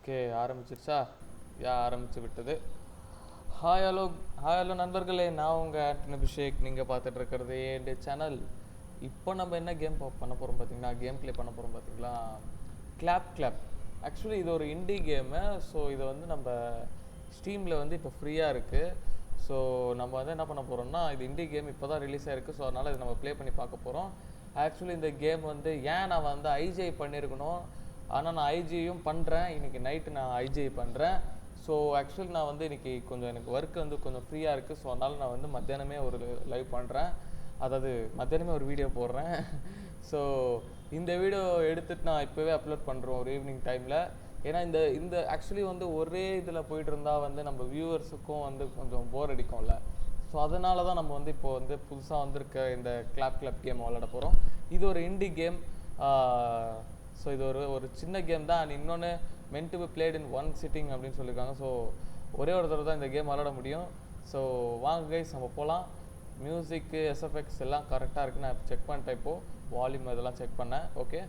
Okay ஆரம்பிச்சிருச்சா? ஆரம்பிச்சு விட்டது. Hi hello hi hello நண்பர்களே, நான் உங்கள் ஆண்டன் அபிஷேக். நீங்கள் பார்த்துட்டு இருக்கிறது என் சேனல். இப்போ நம்ம என்ன கேம் பண்ண போகிறோம் பார்த்தீங்கன்னா, கேம் ப்ளே பண்ண போகிறோம் பார்த்தீங்களா, கிளாப் கிளாப். ஆக்சுவலி இது ஒரு இண்டி கேமு. ஸோ இதை வந்து நம்ம ஸ்டீமில் வந்து இப்போ ஃப்ரீயாக இருக்குது. ஸோ நம்ம வந்து என்ன பண்ண போகிறோம்னா, இது இண்டி கேம் இப்போ தான் ரிலீஸ் ஆகிருக்கு. ஸோ அதனால் இது நம்ம ப்ளே பண்ணி பார்க்க போகிறோம். ஆக்சுவலி இந்த கேம் வந்து ஏன் நான் வந்து ஐஜிஐ பண்ணியிருக்கணும், ஆனால் நான் ஐஜியும் பண்ணுறேன். இன்றைக்கி நைட்டு நான் ஐஜிஐ பண்ணுறேன். ஸோ ஆக்சுவலி நான் வந்து இன்றைக்கி கொஞ்சம் எனக்கு ஒர்க் வந்து கொஞ்சம் ஃப்ரீயாக இருக்குது. ஸோ அதனால் நான் வந்து மத்தியானமே ஒரு லைவ் பண்ணுறேன். அதாவது மத்தியானமே ஒரு வீடியோ போடுறேன். ஸோ இந்த வீடியோ எடுத்துகிட்டு நான் இப்போவே அப்லோட் பண்ணுறோம் ஒரு ஈவினிங் டைமில். ஏன்னா இந்த இந்த ஆக்சுவலி வந்து ஒரே இதில் போயிட்டு இருந்தால் வந்து நம்ம வியூவர்ஸுக்கும் வந்து கொஞ்சம் போர் அடிக்கும்ல. ஸோ அதனால தான் நம்ம வந்து இப்போ வந்து புதுசாக வந்திருக்க இந்த கிளாப் கேம் விளையாட போகிறோம். இது ஒரு இண்டி கேம். ஸோ இது ஒரு சின்ன கேம் தான். அண்ட் இன்னொன்று meant to be played in one sitting அப்படின்னு சொல்லியிருக்காங்க. ஸோ ஒரே ஒரு தடவை தான் இந்த கேம் விளையாட முடியும். ஸோ வாங்க கைஸ் நம்ம போகலாம். மியூசிக்கு எஸ்எஃப்எக்ஸ் எல்லாம் கரெக்டாக இருக்குன்னு நான் செக் பண்ணிட்டேன். இப்போது வால்யூம் இதெல்லாம் செக் பண்ணேன். ஓகே,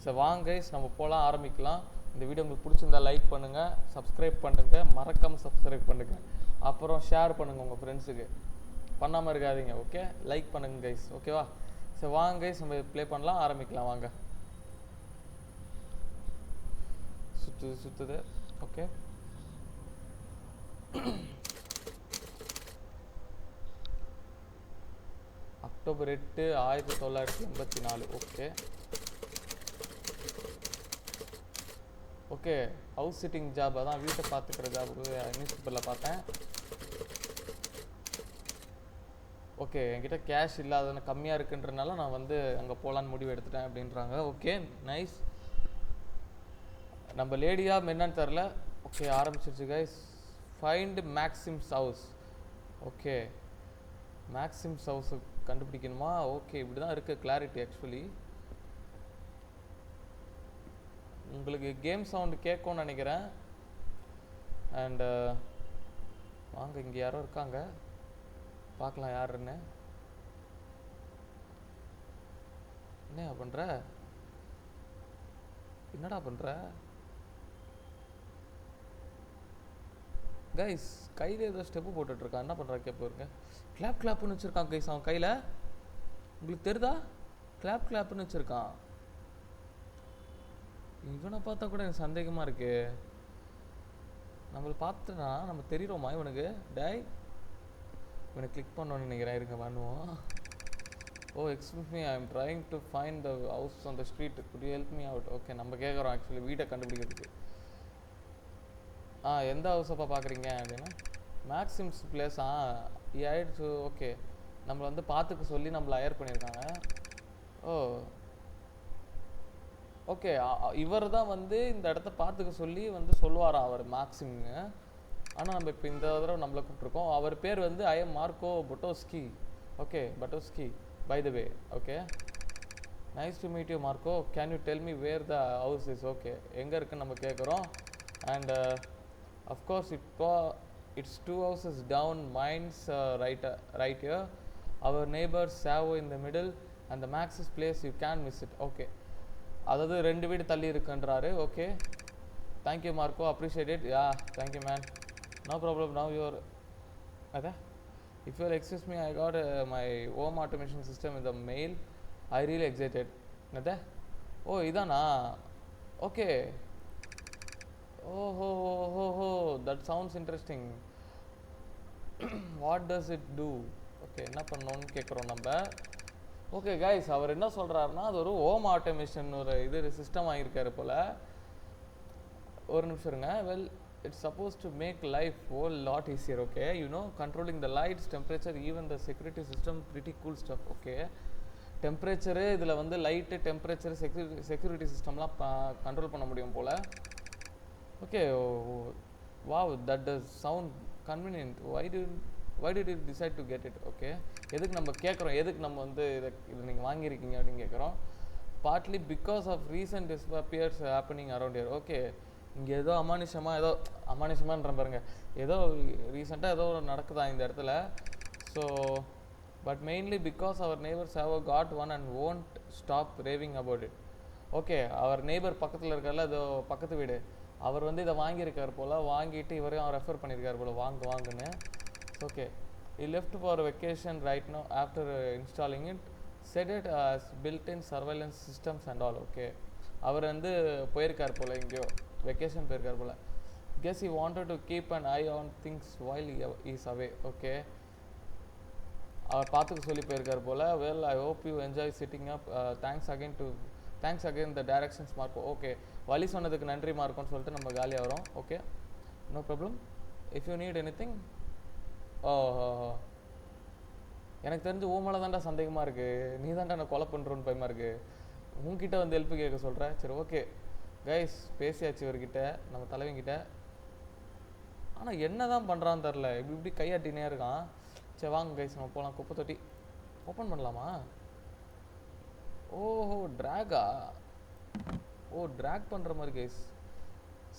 ஸோ வாங்க கைஸ் நம்ம போகலாம், ஆரம்பிக்கலாம். இந்த வீடியோ உங்களுக்கு பிடிச்சிருந்தா லைக் பண்ணுங்கள், சப்ஸ்கிரைப் பண்ணுங்கள், மறக்காமல் சப்ஸ்கிரைப் பண்ணுங்கள், அப்புறம் ஷேர் பண்ணுங்கள் உங்கள் ஃப்ரெண்ட்ஸுக்கு. பண்ணாமல் இருக்காதீங்க. ஓகே, லைக் பண்ணுங்கள் கைஸ். ஓகேவா? ஸோ வாங்க கைஸ் நம்ம ப்ளே பண்ணலாம், ஆரம்பிக்கலாம் வாங்க. சுற்றுது. Okay, October 8, 1984. Okay okay, house sitting job, அதான் வீட்டை பார்த்துக்கிற ஜாபுக்கு நியூஸ் பேப்பரில் பார்த்தேன். ஓகே, என்கிட்ட கேஷ் இல்லாதன்னு கம்மியாக இருக்குன்றனால நான் வந்து அங்கே போகலான்னு முடிவு எடுத்துட்டேன் அப்படின்றாங்க. Okay nice. நம்ம லேடியா என்னன்னு தெரில. ஓகே ஆரம்பிச்சிருச்சு guys. Find Maxim's house. Okay, Maxim's house கண்டுபிடிக்கணுமா? ஓகே, இப்படி தான் இருக்குது கிளாரிட்டி. ஆக்சுவலி உங்களுக்கு கேம் சவுண்டு கேட்கும்னு நினைக்கிறேன். அண்டு வாங்க, இங்கே யாரோ இருக்காங்க, பார்க்கலாம் யாருன்னு. என்னடா பண்ணுற? என்னடா பண்ணுற கைஸ்? கையில் ஏதோ ஸ்டெப்பு போட்டுட்ருக்கான். என்ன பண்ணுறா கேட்ப இருங்க. கிளாப்னு வச்சுருக்கான் கைஸ் அவன் கையில். உங்களுக்கு தெரியுதா? கிளாப்னு வச்சுருக்கான். இவனை பார்த்தா கூட எனக்கு சந்தேகமாக இருக்கு. நம்மளை பார்த்துனா நம்ம தெரியுறோமா இவனுக்கு? டேய், இவனை கிளிக் பண்ணோன்னு நினைக்கிறேன். இருங்க பண்ணுவோம். Oh excuse me, I am trying to find the house on the street, could you help me out? Okay, நம்ம கேட்குறோம் ஆக்சுவலி வீட்டை கண்டுபிடிக்கிறதுக்கு. எந்த ஹவுஸப்பா பார்க்குறீங்க அப்படின்னா, மேக்ஸிம்ஸ் பிளேஸ். ஆயிடுச்சு. ஓகே, நம்மளை வந்து பார்த்துக்க சொல்லி நம்மளை ஹயர் பண்ணியிருக்காங்க. ஓ ஓகே, இவர் தான் வந்து இந்த இடத்த பார்த்துக்க சொல்லி வந்து சொல்லுவாராம் அவர் மேக்ஸிம்ங்க. ஆனால் நம்ம இப்போ இந்த தடவை நம்மளை கூப்பிட்ருக்கோம். அவர் பேர் வந்து I am Marco Patowski. Okay Patowski by the way. Okay, nice to meet you Marco, can you tell me where the house is? Okay, எங்கே இருக்குன்னு நம்ம கேட்குறோம். And of course it's 2 houses down, mine's right here, our neighbor Savo in the middle, and the Max's place, you can't miss it. Okay, அதாவது 2 வீடு தள்ளி இருக்குன்றாரு. Okay, thank you Marco, appreciate it. Thank you man, no problem. Now your அதான், if your excuse me, I got my home automation system in the mail, I really excited. என்னதா? ஓ இதானா? Okay, ஓஹோ, that sounds interesting. What does it do? Okay, என்ன பண்ணோன்னு கேட்குறோம் நம்ம. Okay guys, அவர் என்ன சொல்கிறாருன்னா, அது ஒரு ஹோம் ஆட்டோமேஷன் ஒரு இது சிஸ்டம் ஆகியிருக்காரு போல். ஒரு நிமிஷம் இருங்க. Well, it's suppose to make life whole lot easier. Okay, controlling the lights, temperature, even the security system, pretty cool stuff. Okay, temperature இதில் வந்து லைட்டு, டெம்பரேச்சர், செக்யூரிட்டி சிஸ்டம்லாம் கண்ட்ரோல் பண்ண முடியும் போல். Okay, wow, that does sound convenient. why did you decide to get it? Okay, எதுக்கு நம்ம கேட்குறோம், எதுக்கு நம்ம வந்து இதை நீங்கள் வாங்கியிருக்கீங்க அப்படின்னு கேட்குறோம். Partly because of recent disappears happening around year. Okay, இங்கே ஏதோ அமானுஷமான்ற பாருங்க, ஏதோ ரீசெண்டாக ஏதோ நடக்குதா இந்த இடத்துல. ஸோ பட் மெயின்லி பிகாஸ் அவர் neighbours have got one and won't stop raving about it. Okay, அவர் நெய்பர் பக்கத்தில் இருக்கார்ல, ஏதோ பக்கத்து வீடு, அவர் வந்து இதை வாங்கியிருக்கார் போல், வாங்கிட்டு இவரையும் அவர் ரெஃபர் பண்ணியிருக்கார் போல் வாங்குன்னு. Okay, he left for vacation right now after installing it, said it as built-in surveillance systems and all. Okay, அவர் வந்து போயிருக்கார் போல், எங்கேயோ வெக்கேஷன் போயிருக்கார் போல். guess he wanted to keep an eye on things while he is away. Okay, அவர் பார்த்துக்க சொல்லி போயிருக்கார் போல். Well, I hope you enjoy sitting up. Thanks again the directions Marco. Okay, வழி சொன்னதுக்கு நன்றி மார்க்கோன்னு சொல்லிட்டு நம்ம காலியாக வரோம். Okay, no problem. If you need any thing. எனக்கு தெரிஞ்சு ஓ மேலே தான்டா சந்தேகமாக இருக்குது, நீ தான்டா நான் கொலை பண்ணுறோன்னு பயமாக இருக்குது, உங்ககிட்ட வந்து ஹெல்ப் கேட்க சொல்கிறேன். சரி ஓகே கைஸ், பேசியாச்சு இவர்கிட்ட, நம்ம தலைவங்கிட்ட. ஆனால் என்ன தான் பண்ணுறான்னு தெரில, இப்படி கையாட்டினே இருக்கான். சரி வாங்க கைஸ், நம்ம போகலாம். குப்பை தொட்டி ஓப்பன் பண்ணலாமா? ஓஹோ, ட்ராகா. ஓ, ட்ராக் பண்ணுற மாதிரி கைஸ்.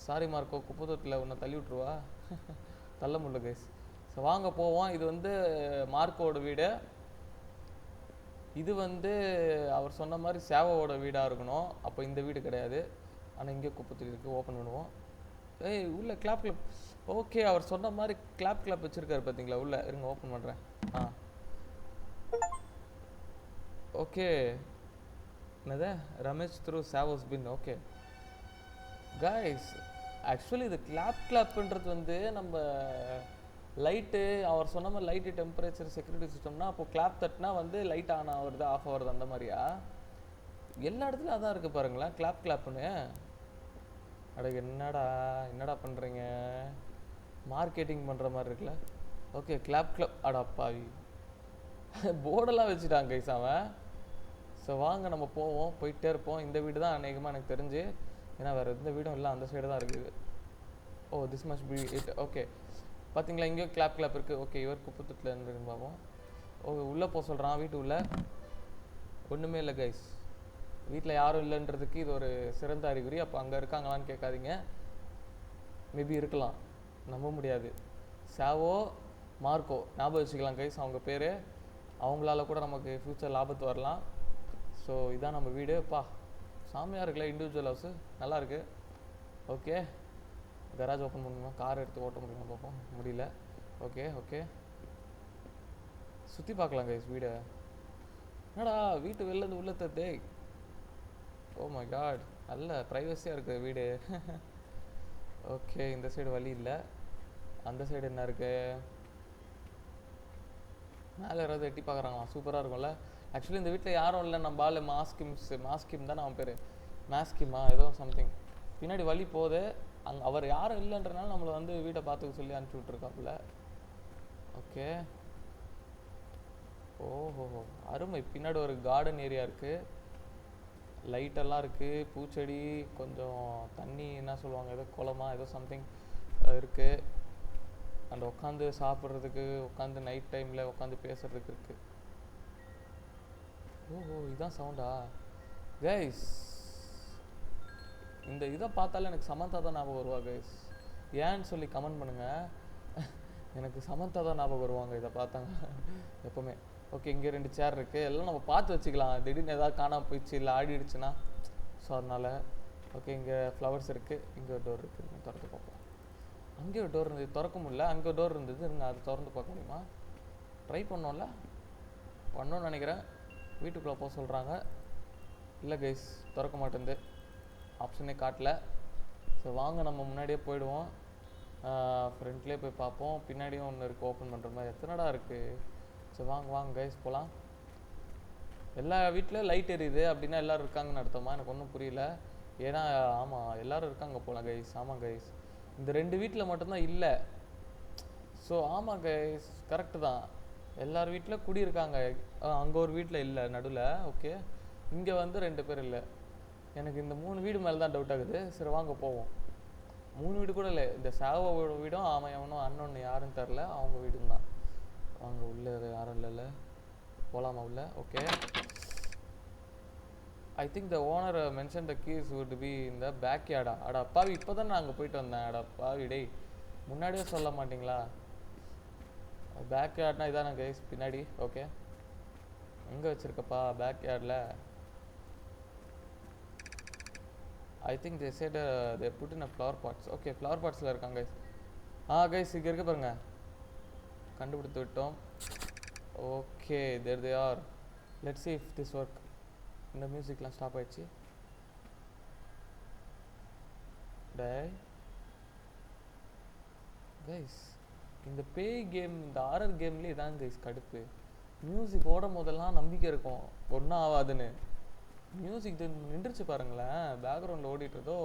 சாரி மார்க்கோ, குப்பை தொட்டியில் உன்னை தள்ளி விட்ருவா. தள்ள முடியல கைஸ். ஸோ வாங்க போவோம். இது வந்து மார்க்கோட வீடு. இது வந்து அவர் சொன்ன மாதிரி சேவோட வீடாக இருக்கணும். அப்போ இந்த வீடு கிடையாது. ஆனால் இங்கே குப்பை தொட்டி இருக்குது. ஓப்பன் பண்ணுவோம். ஏய், உள்ள கிளாப். ஓகே, அவர் சொன்ன மாதிரி கிளாப் வச்சுருக்காரு பார்த்தீங்களா உள்ள. இருங்க, ஓப்பன் பண்ணுறேன். ஓகே, என்னது ரமேஷ் த்ரூ சாவோஸ் பின். ஓகே கைஸ், ஆக்சுவலி இது கிளாப்ன்றது வந்து நம்ம லைட்டு, அவர் சொன்ன மாதிரி லைட்டு, டெம்பரேச்சர், செக்யூரிட்டி சிஸ்டம்னா, அப்போ கிளாப் தட்டினா வந்து லைட் ஆன் ஆகுறது, ஆஃப் ஆகுறது, அந்த மாதிரியா? எல்லா இடத்துலையும் அதான் இருக்குது பாருங்களேன், கிளாப்னு. அட என்னடா பண்ணுறீங்க? மார்க்கெட்டிங் பண்ணுற மாதிரி இருக்குல்ல. Okay, clap. அடா பாவி, போர்டெல்லாம் வச்சுட்டாங்க கைஸ் அவன். ஸோ வாங்க நம்ம போவோம், போயிட்டே இருப்போம். இந்த வீடு தான் அநேகமாக எனக்கு தெரிஞ்சு, ஏன்னா வேறு எந்த வீடும் இல்லை, அந்த சைடு தான் இருக்குது. Oh, this must be it. Okay, பார்த்தீங்களா, இங்கேயும் கிளாப் இருக்குது. ஓகே, இவர் குப்பத்தூட்டில் இருந்துருக்குன்னு பார்ப்போம். ஓ, உள்ளே போக சொல்கிறான். வீட்டு உள்ள ஒன்றுமே இல்லை கைஸ். வீட்டில் யாரும் இல்லைன்றதுக்கு இது ஒரு சிறந்த அறிகுறி. அப்போ அங்கே இருக்காங்களான்னு கேட்காதீங்க, மேபி இருக்கலாம், நம்ப முடியாது. சாவோ மார்க்கோ ஞாபகம் வச்சுக்கலாம் கைஸ், அவங்க பேர். அவங்களால கூட நமக்கு ஃப்யூச்சர் லாபத்து வரலாம். ஸோ இதான் நம்ம வீடு. சாமியாக இருக்குல்ல, இண்டிவிஜுவல் ஹவுஸு, நல்லாயிருக்கு. ஓகே, கராஜ் ஓப்பன் பண்ணுமா? கார் எடுத்து ஓட்ட முடியுமா பார்ப்போம். முடியல. ஓகே, சுற்றி பார்க்கலாம் கைஸ் வீடு. என்னடா வீட்டு வெளிலேருந்து உள்ள தே. ஓ மை காட், நல்ல ப்ரைவசியாக இருக்குது வீடு. ஓகே, இந்த சைடு வழி இல்லை. அந்த சைடு என்ன இருக்குது? மேலே யாராவது எட்டி பார்க்குறாங்களா? சூப்பராக இருக்கும்ல. ஆக்சுவலி இந்த வீட்டில் யாரும் இல்லை. நம்ம ஆள் மாஸ்கிம் தான் அவன் பேர். மாஸ்கிமா ஏதோ சம்திங். பின்னாடி வழி போகுது. அவர் யாரும் இல்லைன்றனால நம்மளை வந்து வீட்டை பார்த்துக்க சொல்லி அனுப்பிச்சி விட்ருக்காப்புல. ஓகே, ஓஹோ அருமை. பின்னாடி ஒரு கார்டன் ஏரியா இருக்குது, லைட்டெல்லாம் இருக்குது, பூச்செடி, கொஞ்சம் தண்ணி, என்ன சொல்லுவாங்க, ஏதோ குளமா ஏதோ சம்திங் இருக்குது. அண்ட் உட்காந்து சாப்பிட்றதுக்கு, உட்காந்து நைட் டைமில் உட்காந்து பேசுகிறதுக்கு இருக்குது. ஓஹோ, இதுதான் சவுண்டா கைஸ்? இந்த இதை பார்த்தாலே எனக்கு சமந்தா தான் ஞாபகம் வருவா கைஸ். ஏன்னு சொல்லி கமெண்ட் பண்ணுங்கள். எனக்கு சமந்தா தான் ஞாபகம் வருவாங்க இதை பார்த்தாங்க எப்போவுமே. ஓகே, இங்கே 2 சேர் இருக்குது. எல்லாம் நம்ம பார்த்து வச்சுக்கலாம், திடீர்னு எதாவது காணாமல் போயிடுச்சு இல்லை ஆடிடுச்சுன்னா. ஸோ அதனால் ஓகே, இங்கே ஃப்ளவர்ஸ் இருக்குது. இங்கே ஒரு டோர் இருக்குது, திறந்து பார்ப்போம். அங்கே ஒரு டோர் இருந்தது, திறக்க முடியல. அங்கே ஒரு டோர் இருந்தது, இருங்க அது திறந்து பார்க்க முடியுமா? ட்ரை பண்ணோன்னு நினைக்கிறேன். வீட்டுக்குள்ளே போக சொல்கிறாங்க. இல்லை கைஸ், திறக்க மாட்டேங்குது, ஆப்ஷனே காட்டல. ஸோ வாங்க நம்ம முன்னாடியே போயிடுவோம். ஃப்ரண்ட்லேயே போய் பார்ப்போம். பின்னாடியும் ஒன்று இருக்குது ஓப்பன் பண்ணுற மாதிரி. எத்தனைடா இருக்குது? ஸோ வாங்க கைஸ் போகலாம். எல்லா வீட்லேயும் லைட் எரியுது அப்படின்னா எல்லோரும் இருக்காங்கன்னு அர்த்தமா? எனக்கு ஒன்றும் புரியல. ஏன்னா ஆமாம், எல்லோரும் இருக்காங்க போகலாம் கைஸ். ஆமாம் கைஸ், இந்த 2 வீட்டில் மட்டும்தான் இல்லை. ஸோ ஆமாம் கைஸ், கரெக்டு தான். எல்லார் வீட்டில் குடியிருக்காங்க. அங்கே ஒரு வீட்டில் இல்லை நடுவில். ஓகே, இங்கே வந்து 2 பேர் இல்லை. எனக்கு இந்த 3 வீடு மேலே தான் டவுட் ஆகுது. சரி வாங்க போவோம். 3 வீடு கூட இல்லை, இந்த சாவோட வீடும் அவன் எவனோ அண்ணொன்று யாருன்னு தெரில, அவங்க வீடும் தான். அவங்க உள்ளே யாரும் இல்லைல்ல, போகலாமா உள்ள? Okay, I think the owner mention the keys would be இந்த பேக் யார்டா. அடா பாவி, இப்போ தான் நான் அங்கே போயிட்டு வந்தேன். அடா பாவி டேய், முன்னாடியே சொல்ல மாட்டிங்களா? பேக் யார்ட்னா இதானே கைஸ், பின்னாடி. ஓகே, எங்கே வச்சுருக்கப்பா பேக் யார்டில்? I think they said they put in a flower pots. Okay flower பாட்ஸில் இருக்காங்க கைஸ். கைஸ் இங்கே இருக்க பாருங்க, கண்டுபிடித்து விட்டோம். Okay there they are. Let's see if this work. இந்த மியூசிக்லாம் ஸ்டாப் ஆயிடுச்சு. கைஸ் இந்த பேய் கேம், இந்த ஹாரர் கேம்லேயே இதான் கைஸ் கடுப்பு. மியூசிக் ஓடும் போதெல்லாம் நம்பிக்கை இருக்கும் ஒன்றும் ஆகாதுன்னு. மியூசிக் நின்றுச்சு பாருங்களேன், பேக்ரவுண்டில் ஓடிட்டுருதோ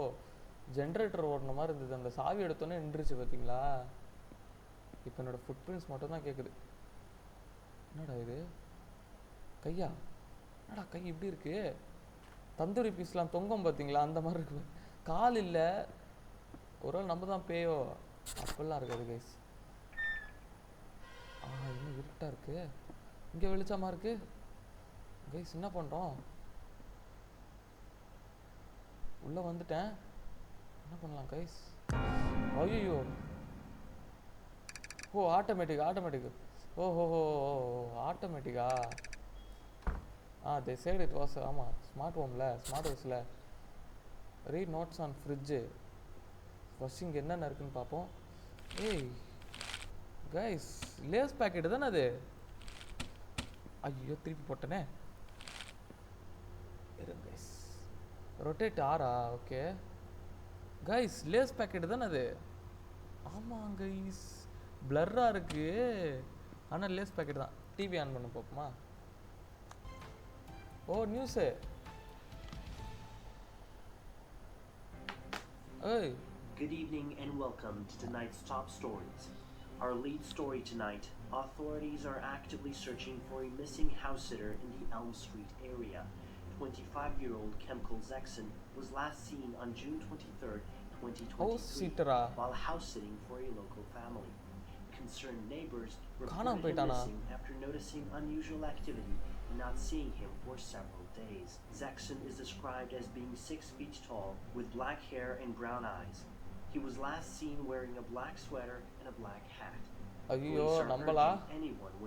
ஜென்ரேட்டர் ஓடின மாதிரி இருந்தது. அந்த சாவி எடுத்தோன்னே நின்றுச்சு பார்த்தீங்களா. இப்போ என்னோடய ஃபுட் பிரிண்ட்ஸ் மட்டும் தான் கேட்குது. என்னடா இது கையா? என்னடா கை இப்படி இருக்கு? தந்தூரி பீஸ்லாம் தொங்கும் பார்த்தீங்களா, அந்த மாதிரி இருக்கு. கால் இல்லை, ஒரு வேளை நம்ம தான் பேயோ அப்படிலாம் இருக்காது கைஸ். இன்னும் இருட்டாக இருக்கு, இங்கே வெளிச்சமாக இருக்கு கைஸ். என்ன பண்ணுறோம்? உள்ளே வந்துட்டேன், என்ன பண்ணலாம் கைஸ்? ஐயோ ஆட்டோமேட்டிக். ஓஹோ ஆட்டோமேட்டிக்கா? தே சைடு இட் வாஸ். ஆமாம் ஸ்மார்ட் ஹவுஸில் read notes on fridge. First இங்கே என்னென்ன இருக்குன்னு பார்ப்போம். ஏய் கைஸ் லேஸ் பேக்கெட்டு தானே அது? ஐயோ திருப்பி போட்டனே. இருங்க கைஸ், ரொட்டேட் ஆரா? ஓகே கைஸ் லேஸ் பேக்கெட்டு தானே அது? ஆமாம் கைஸ் பிளர்ராக இருக்கு, ஆனால் லேஸ் பேக்கெட் தான். டிவி ஆன் பண்ண பார்ப்போமா? News. Hey. Good evening and welcome to tonight's top stories. Our lead story tonight: authorities are actively searching for a missing house sitter in the Elm Street area. 25-year-old Kemkel Zexon was last seen on June 23rd, 2023, while house sitting for a local family. Concerned neighbors reported him missing after noticing unusual activity and not seeing him for several days. Zexon is described as being 6 feet tall with black hair and brown eyes. He was last seen wearing a black sweater and a black hat. ஐயோ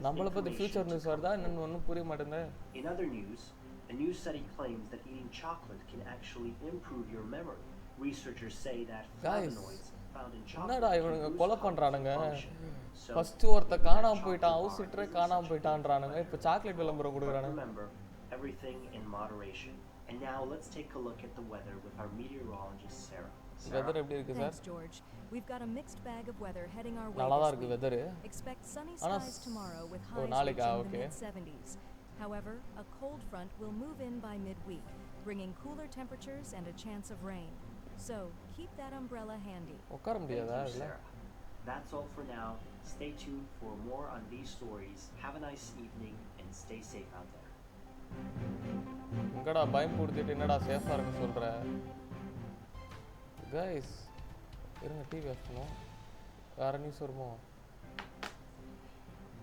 நம்மள பத்தி future news வருதா என்னன்னு ஒன்றும் புரிய மாட்டேங்குது. In other news, a new study claims that eating chocolate can actually improve your memory. Researchers say that flavonoids found in chocolate. என்னடா இவனுங்க கொலை பண்றானுங்க. ஃபர்ஸ்ட் ஒருத்த காணாம போயிட்டான், ஹவுஸ் சிட்டரே காணாம போயிட்டான்றானுங்க. இப்போ சாக்லேட் விளம்பரம் கொடுக்குறானுங்க. Remember, everything in moderation. And now let's take a look at the weather with our meteorologist Sarah. Weather எப்படி இருக்கு sir? Thanks George. We've got a mixed bag of weather heading our way. நல்லா தான் இருக்கு weather. Expect sunny skies tomorrow with highs in the mid-70s. However, a cold front will move in by midweek, bringing cooler temperatures and a chance of rain. So, keep that umbrella handy. உட்கார முடியாதா இல்ல? That's all for now. Stay tuned for more on these stories. Have a nice evening and stay safe out there. உங்கடா பயம் கொடுத்துட்டு என்னடா சேஃபா இருக்க சொல்ற? Guys இருங்க டிவி ஆஃப் பண்ணுவோம். வேற நியூஸ் வருமோ?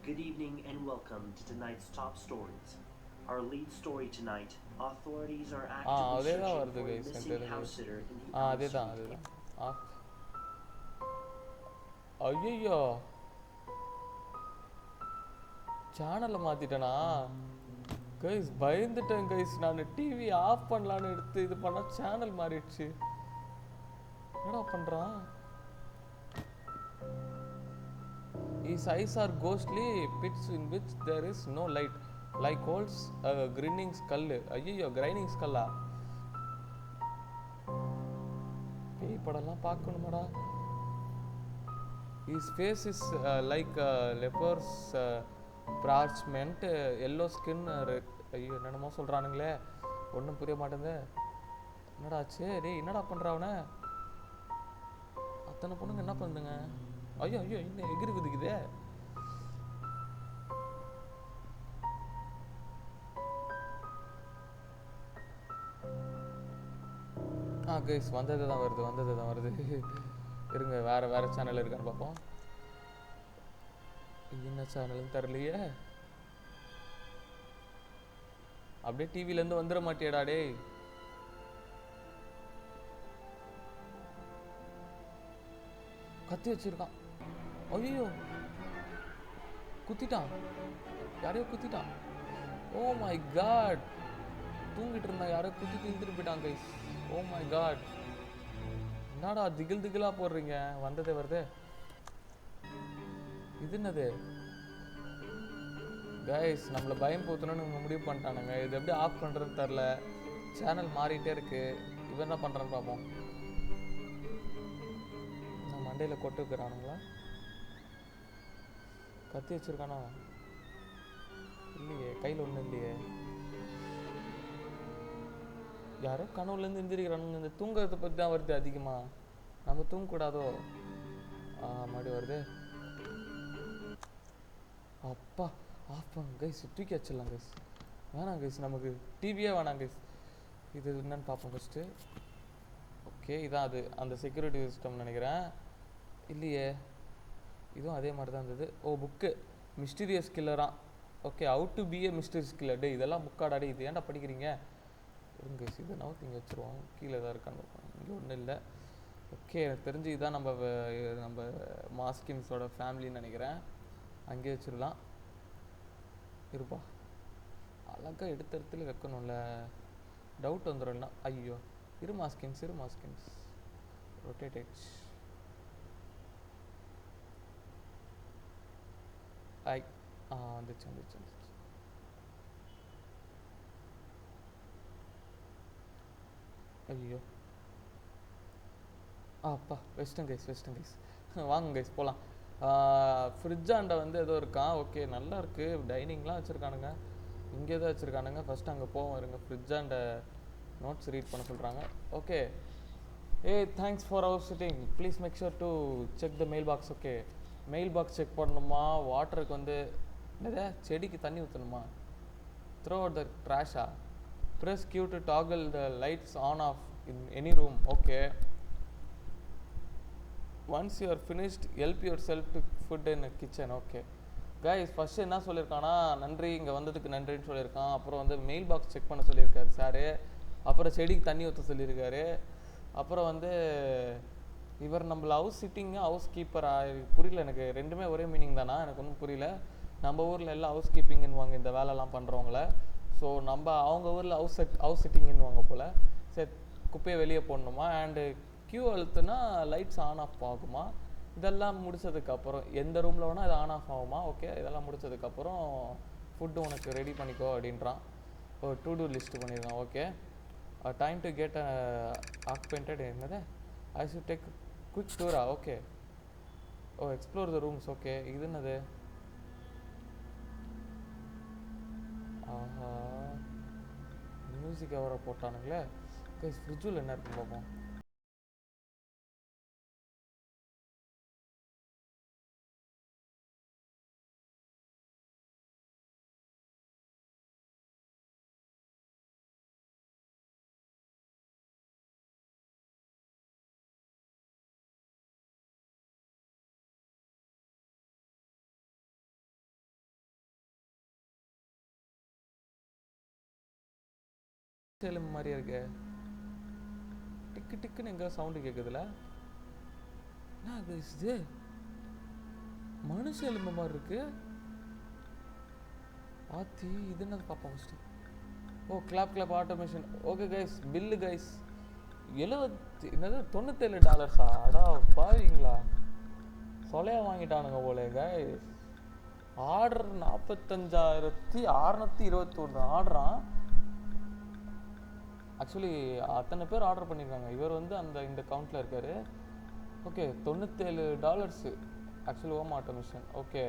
Good evening and welcome to tonight's top stories. Our lead story tonight: authorities are actively searching for a missing house sitter in the அதேதான் ஐயோ சேனலை மாத்திட்டேனா கைஸ்? பயந்துட்டேன் கைஸ். நான் டிவி ஆஃப் பண்ணலான்னு எடுத்து இது பண்ணா சேனல் மாறிடுச்சு. என்னடா பண்றான்? His eyes are ghostly pits in which there is no light, like holes, grinning skull. ஐயோ கிரைனிங் ஸ்கல்லா? பேய் படம்லாம் பார்க்கணுமாடா? His face is like leopard's parchment, yellow skin. ஐயோ என்னென்னமோ சொல்கிறானுங்களே, ஒன்றும் புரிய மாட்டேங்குது. என்னடா ஆச்சு? டேய் என்னடா பண்ணுற அவனை? அத்தனை பொண்ணுங்க என்ன பண்ணுங்க? ஐயோ இன்னும் எகிரி குதிக்குதே. கைஸ் வந்தது தான் வருது. இருங்க வேற சேனல் இருக்கான்னு பார்ப்போம். என்ன சேனல்னு தெரியலையே. அப்படியே டிவிலேருந்து வந்துட மாட்டியடா டேய். கத்தி வச்சிருக்கான். ஐயோ குத்திட்டான், யாரையோ குத்திட்டான். ஓ மை காட், தூங்கிட்டு இருந்தா யாரோ குத்தி இழுத்துட்டு போயிட்டான் கைஸ். ஓ மை காட், என்னடா திகில் திகிலா போடுறீங்க? வந்ததே வருது. இது என்னது கைஸ்? நம்மளை பயம் போத்தணும்னு இவங்க முடிவு பண்ணிட்டானுங்க. இது எப்படி ஆஃப் பண்ணுறதுன்னு தெரில. சேனல் மாறிட்டே இருக்கு. இவன் என்ன பண்ணுறான்னு பார்ப்போம். நான் மண்டையில் கொட்டு வைக்கிறானுங்களா? கத்தி வச்சிருக்கானோ? இல்லையே, கையில் ஒன்றும் இல்லையே. யாரோ கனவுலேருந்து எந்திரிக்கிறானுங்க. இந்த தூங்குறதை பற்றி தான் வருது அதிகமாக. நம்ம தூங்கக்கூடாதோ? மறுபடியும் வருது. அப்பா ஆஃப் பண்ணு கைஸ். தூக்கி வச்சிடலாம் கைஸ். வேணாம் கைஸ், நமக்கு டிவியே வேணாம் கைஸ். இது என்னன்னு பார்ப்போம் ஃபஸ்ட்டு. ஓகே, இதான் அது அந்த செக்யூரிட்டி சிஸ்டம்னு நினைக்கிறேன். இல்லையே, இதுவும் அதே மாதிரி தான் இருந்தது. ஓ, புக்கு மிஸ்டீரியஸ் கில்லரான். Okay, how to be a mysterious killer. டே இதெல்லாம் புக்காடாடி, இது ஏன்டா படிக்கிறீங்க? இருங்க கைஸ், இதை நவுத்தி இங்கே வச்சுருவோம். கீழே தான் இருக்கான்னு இங்கே ஒன்றும் இல்லை. ஓகே, எனக்கு தெரிஞ்சு இதுதான் நம்ம மாஸ்கின்ஸோட ஃபேமிலின்னு நினைக்கிறேன். அங்கேயே வச்சிடலாம். இருப்பா, அழகாக எடுத்த இடத்துல வைக்கணும்ல, டவுட் வந்துடும். இல்லை ஐயோ, இரு மாஸ்கின்ஸ் ரொட்டேட். வந்துச்சு. ஐயோ, அப்பா வெஸ்டர்ன் கைஸ் வாங்க கைஸ் போகலாம். ஃப்ரிட்ஜாண்ட வந்து ஏதோ இருக்கான். ஓகே, நல்லா இருக்குது. டைனிங்லாம் வச்சுருக்கானுங்க. இங்கே தான் வச்சுருக்கானுங்க. ஃபஸ்ட்டு அங்கே போவோம் இருங்க. ஃப்ரிட்ஜாண்ட நோட்ஸ் ரீட் பண்ண சொல்கிறாங்க. Okay, thanks for our sitting. Please make sure to check the mail box. Okay, mail box check பண்ணணுமா? வாட்டருக்கு வந்து என்னது, செடிக்கு தண்ணி ஊற்றணுமா? த்ரோ அவுட் த ட்ராஷா? Press Q to toggle the lights on off in any room. Okay, once you are finished help yourself to food in the kitchen. Okay guys, first என்ன சொல்லியிருக்கானா, நன்றி இங்கே வந்ததுக்கு நன்றின்னு சொல்லியிருக்கான். அப்புறம் வந்து மெயில் பாக்ஸ் செக் பண்ண சொல்லியிருக்காரு சாரு. அப்புறம் செடிக்கு தண்ணி ஊற்ற சொல்லியிருக்காரு. அப்புறம் வந்து இவர் நம்மள ஹவுஸ் சிட்டிங்கு ஹவுஸ் கீப்பரா? புரியல எனக்கு. ரெண்டுமே ஒரே மீனிங் தானா? எனக்கு ஒன்றும் புரியல. நம்ம ஊரில் எல்லாம் ஹவுஸ் கீப்பிங்குன்னுவாங்க இந்த வேலைலாம் பண்ணுறவங்கள. ஸோ நம்ம அவங்க ஊரில் ஹவுஸ் சிட்டிங்குன்னுவாங்க போல். சரி, குப்பையை வெளியே போடணுமா? அண்டு கியூ அழுத்துனா லைட்ஸ் ஆன் ஆஃப் ஆகுமா? இதெல்லாம் முடிச்சதுக்கப்புறம் எந்த ரூமில் வேணால் இது ஆன் ஆஃப் ஆகுமா? ஓகே, இதெல்லாம் முடிச்சதுக்கப்புறம் ஃபுட்டு உனக்கு ரெடி பண்ணிக்கோ அப்படின்றான். ஒரு டு டூ லிஸ்ட்டு பண்ணியிருக்கான். Okay, time to get acquainted. என்னது, ஐ ஷுட் டேக் குவிக் டூரா? Okay, oh explore the rooms. Okay, இது என்னது? ஆஹா, மியூசிக் எவரை போட்டானுங்களே. ஃப்ரிட்ஜில் என்ன இருக்குன்னு பார்ப்போம். எலும்பு மாதிரியே இருக்கு. டிக்கு டிக்குன்னு எங்கே சவுண்டு கேட்குதுல? என்ன இது? மனுஷ எலும்பு மாதிரி இருக்கு. ஆத்தி, இது என்னது பார்ப்போம் first. Oh, clap automation. Okay guys, bill guys 97 அடா பாவீங்களா, சொலையா வாங்கிட்டானுங்க போலே கைஸ். ஆர்டர் 45,621 ஆர்டரான். ஆக்சுவலி அத்தனை பேர் ஆர்டர் பண்ணியிருக்காங்க. இவர் வந்து இந்த கவுண்டில் இருக்கார். Okay, $97 actually home automation. Okay,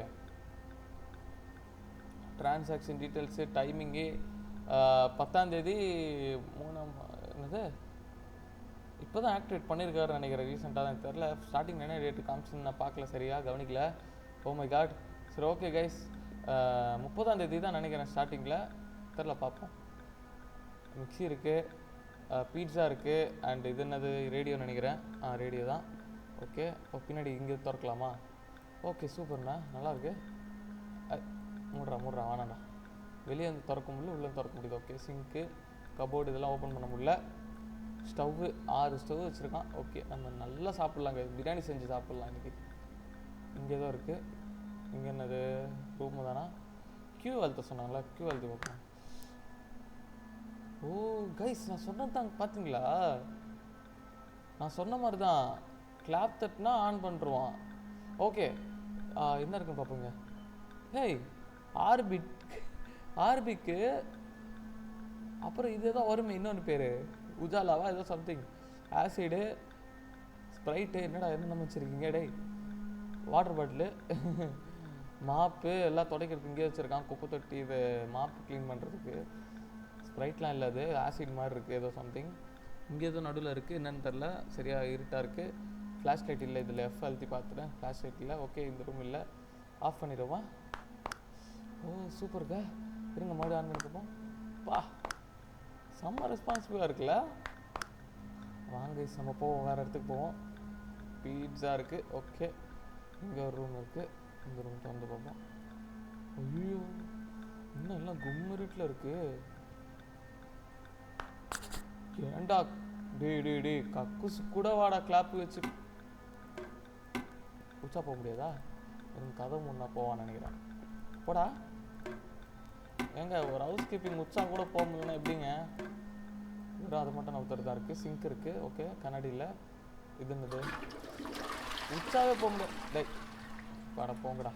transaction details, timing 10ஆம் தேதி 3 என்னது இப்போ தான் ஆக்டிவேட் பண்ணியிருக்காருன்னு நினைக்கிறேன். ரீசெண்டாக தான் தெரில. ஸ்டார்டிங் என்ன டேட்டு காமிச்சுன்னு நான் பார்க்கல, சரியாக கவனிக்கல. Oh my God. சரி, ஓகே கைஸ், 30ஆம் தேதி தான் நினைக்கிறேன் ஸ்டார்டிங்கில். தெரில, பார்ப்போம். மிக்ஸி இருக்குது, பீட்ஸா இருக்குது, அண்ட் இது என்னது, ரேடியோ நினைக்கிறேன். ரேடியோ தான். ஓகே, இப்போ பின்னாடி இங்கே திறக்கலாமா? ஓகே, சூப்பர்ண்ணா, நல்லாயிருக்கு. மூடுறா வேணாண்ணா. வெளியே வந்து திறக்க முடியல, உள்ளே திறக்க முடியுது. ஓகே, சிங்க்கு, கபோர்டு இதெல்லாம் ஓப்பன் பண்ண முடியல. ஸ்டவ்வு 6 ஸ்டவ் வச்சுருக்கான். ஓகே, நம்ம நல்லா சாப்பிட்லாங்க, பிரியாணி செஞ்சு சாப்பிட்லாம் இன்றைக்கி. இங்கே தான் இருக்குது. இங்கே என்னது, ரூமு தானா? கியூ அழுத்த சொன்னாங்களா? கியூ அழுத்தி பார்க்கலாம். ஓ கைஸ், நான் சொன்னது தான் பார்த்தீங்களா? நான் சொன்ன மாதிரி தான், கிளாப் தட்டினா ஆன் பண்ணுருவான். ஓகே, என்ன இருக்குன்னு பார்ப்போங்க. ஹேய், ஆர்பிக்கு அப்புறம் இது ஏதோ வருமே, இன்னொன்று பேர் உஜாலாவா ஏதோ சம்திங், ஆசிடு, ஸ்ப்ரைட்டு, என்னடா என்ன வச்சுருக்கீங்க? டேய், வாட்டர் பாட்டிலு, மாப்பு எல்லாம் துடைக்கிறதுக்கு இங்கே வச்சுருக்கான். குப்பை தொட்டி, இது மாப்பு க்ளீன் பண்ணுறதுக்கு. ஸ்ப்ரைட்லாம் இல்லை, அது ஆசிட் மாதிரி இருக்குது ஏதோ சம்திங். இங்கே ஏதோ நடுவில் இருக்குது, என்னென்னு தெரில, சரியாக இருட்டாக இருக்குது. ஃப்ளாஷ் லைட் இல்லை இதில், எஃப் அழுத்தி பார்த்துட்டேன், ஃப்ளாஷ் லைட் இல்லை. ஓகே, இந்த ரூம் இல்லை, ஆஃப் பண்ணிடுவா. ஓ சூப்பருக்கா, இருங்க மறுபடியும் ஆன் பண்ணி பார்ப்போம். பா, செம்ம ரெஸ்பான்சிபிளாக இருக்குல்ல. வாங்க நம்ம போவோம், வேறு இடத்துக்கு போவோம். பீட்ஸா இருக்குது. ஓகே, இங்கே ஒரு ரூம் இருக்குது, இந்த ரூம் திறந்து பார்ப்போம். ஐயோ, இன்னும் எல்லாம் கும்மிருட்டில் இருக்குது. ஏண்டா டே கக்குஸ் கூட வாடா, கிளாப்பு வச்சு உச்சா போக முடியாதா? எனக்கு கதை முன்னா போவான்னு நினைக்கிறேன். போடா ஏங்க, ஒரு ஹவுஸ் கீப்பிங் உச்சா கூட போக முடியலன்னா எப்படிங்க? வெறும் அது மட்டும் நவுத்தர் தான் இருக்குது. சிங்க் இருக்குது. ஓகே, கண்ணாடியில் இது என்னது? உச்சாவே போக முடியாது. டேய் வாடா போங்கடா,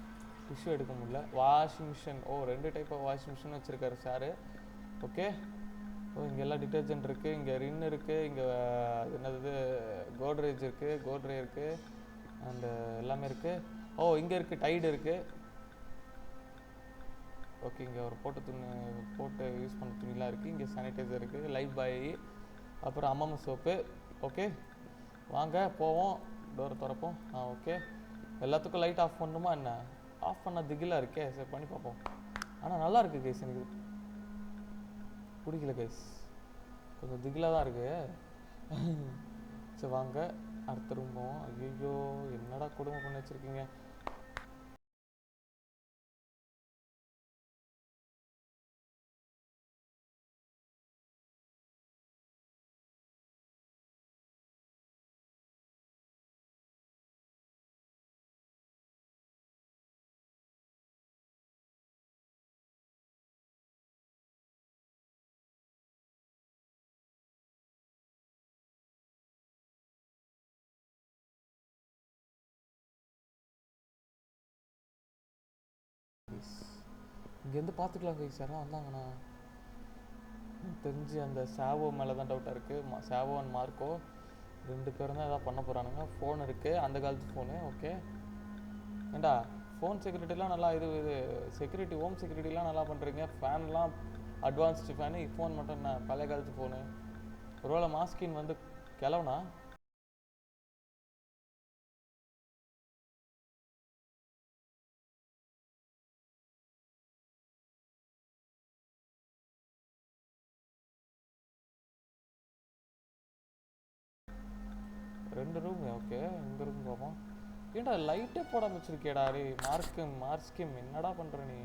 டிஷ்யூ எடுக்க முடியல. Washing machine, oh 2 type of washing machine வச்சுருக்காரு சாரு. ஓகே, ஓ இங்கே எல்லாம் டிட்டர்ஜென்ட் இருக்குது, இங்கே ரின் இருக்குது, இங்கே என்னது கோட்ரேஜ் இருக்குது, கோட்ரே இருக்குது, அண்டு எல்லாமே இருக்குது. ஓ இங்கே இருக்குது, டைடு இருக்குது. ஓகே, இங்கே ஒரு போட்டு யூஸ் பண்ண துணிலாம் இருக்குது. இங்கே சானிடைசர் இருக்குது, லைஃப் பாய், அப்புறம் அம்மம்ம சோப்பு. ஓகே வாங்க போவோம், டோரை திறப்போம். ஓகே, எல்லாத்துக்கும் லைட் ஆஃப் பண்ணணுமா என்ன? ஆஃப் பண்ண திகிலாக இருக்கே, சரி பண்ணி பார்ப்போம். ஆனால் நல்லா இருக்குது கைஸ், எனக்கு பிடிக்கல கைஸ், கொஞ்சம் திகிலாக தான் இருக்குது. சரி வாங்க அடுத்த ரூம் போவோம். ஐயோ, என்னடா கொடுமை பண்ணி வச்சுருக்கீங்க. இங்கேருந்து பார்த்துக்கலாம் கைஸ், யாரும் வந்தாங்கண்ணா. எனக்கு தெரிஞ்சு அந்த சாவோ மேலே தான் டவுட்டாக இருக்குது. சாவோ அண்ட் மார்க்கோ 2 பேரும் தான் எதாவது பண்ண போகிறானுங்க. ஃபோன் இருக்குது, அந்த காலத்து ஃபோனு. ஓகே ஏண்டா, ஃபோன் செக்யூரிட்டிலாம் நல்லா, இது செக்யூரிட்டி, ஹோம் செக்யூரிட்டிலாம் நல்லா பண்ணுறீங்க. ஃபேன்லாம் அட்வான்ஸ்டு ஃபேனு, ஃபோன் மட்டும் என்ன பழைய காலத்து ஃபோனு. ஒருவேளை மாஸ்கின் வந்து கிளவுனா? ரெண்டு ரூம். ஓகே, இந்த ரூம் போவோம். ஏன்டா லைட்டே போடாம வச்சிருக்கேடா? ரே மார்ஸ்கிம் என்னடா பண்ற நீ?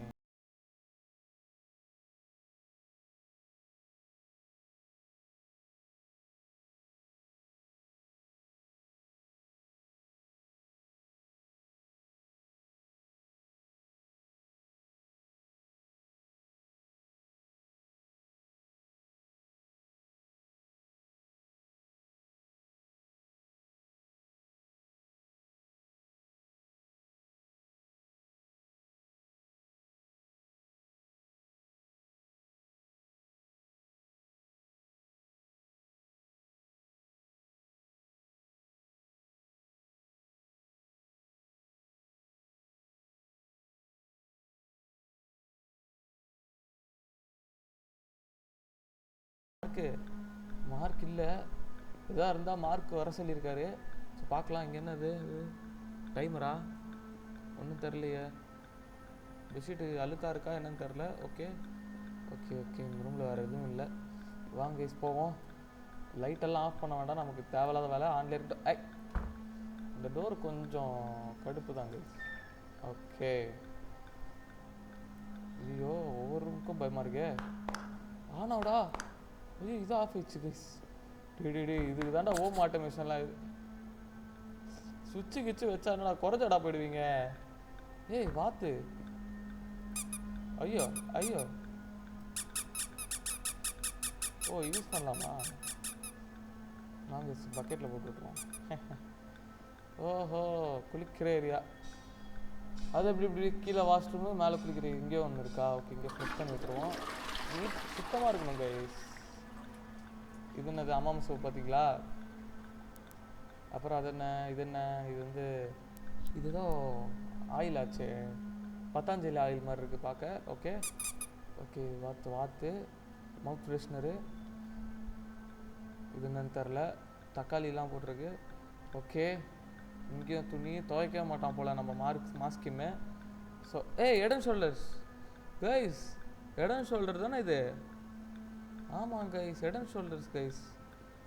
மார்க் இல்லை, இதாக இருந்தால் மார்க் வர சொல்லியிருக்காரு. ஸோ பார்க்கலாம். இங்கே என்னது டைமரா? ஒன்றும் தெரிலையே. பெட்ஷீட்டு அழுக்காக இருக்கா என்னன்னு தெரில. ஓகே ஓகே ஓகே, இந்த ரூமில் வேறு எதுவும் இல்லை. வாங்க கைஸ் போவோம். லைட்டெல்லாம் ஆஃப் பண்ண வேண்டாம், நமக்கு தேவையில்லாத வேலை. ஆன்லேயே இருக்கட்டும். இந்த டோர் கொஞ்சம் கடுப்பு தான் கைஸ். ஓகே, ஐயோ ஒவ்வொரு ரூமுக்கும் பயமாக இருக்கே. ஆனாடா, ஐயோ இது ஆஃப் ஆயிடுச்சு கைஸ். டே இதுக்கு தாண்டா ஹோம் ஆட்டோமேஷன்லாம். இது சுவிட்சு கிச்சு வச்சா என்னடா குறைஞ்சடா போயிடுவீங்க. ஏய் வாத்து, ஐயோ ஐயோ. ஓ யூஸ் பண்ணலாமா? நாங்கள் பக்கெட்டில் போட்டு விட்ருவோம். ஓஹோ குளிக்கிற ஏரியா. அது இப்படி கீழே வாஷ்ரூமு, மேலே குளிக்கிற இங்கேயோ ஒன்று இருக்கா? ஓகே, இங்கே ஃப்ரெஷ் பண்ணி விட்டுருவோம். நீட் சுத்தமாக இருக்கணும் கைஸ். இது என்னது அம்மாம் சோப் பார்த்தீங்களா? அப்புறம் அது என்ன, இது என்ன, இது வந்து இதுதான் ஆயில் ஆச்சு, பத்தாஞ்சலி ஆயில் மாதிரி இருக்குது பார்க்க. ஓகே ஓகே, வாத்து மவுத் ஃப்ரெஷ்னரு, இது என்னன்னு தெரில. தக்காளிலாம் போட்டிருக்கு. ஓகே, இங்கேயும் துணி துவைக்க மாட்டான் போல் நம்ம மாஸ்கின்னு. So head and shoulders guys, head and shoulder தானே இது? ஆமாம் guys, head and shoulders guys.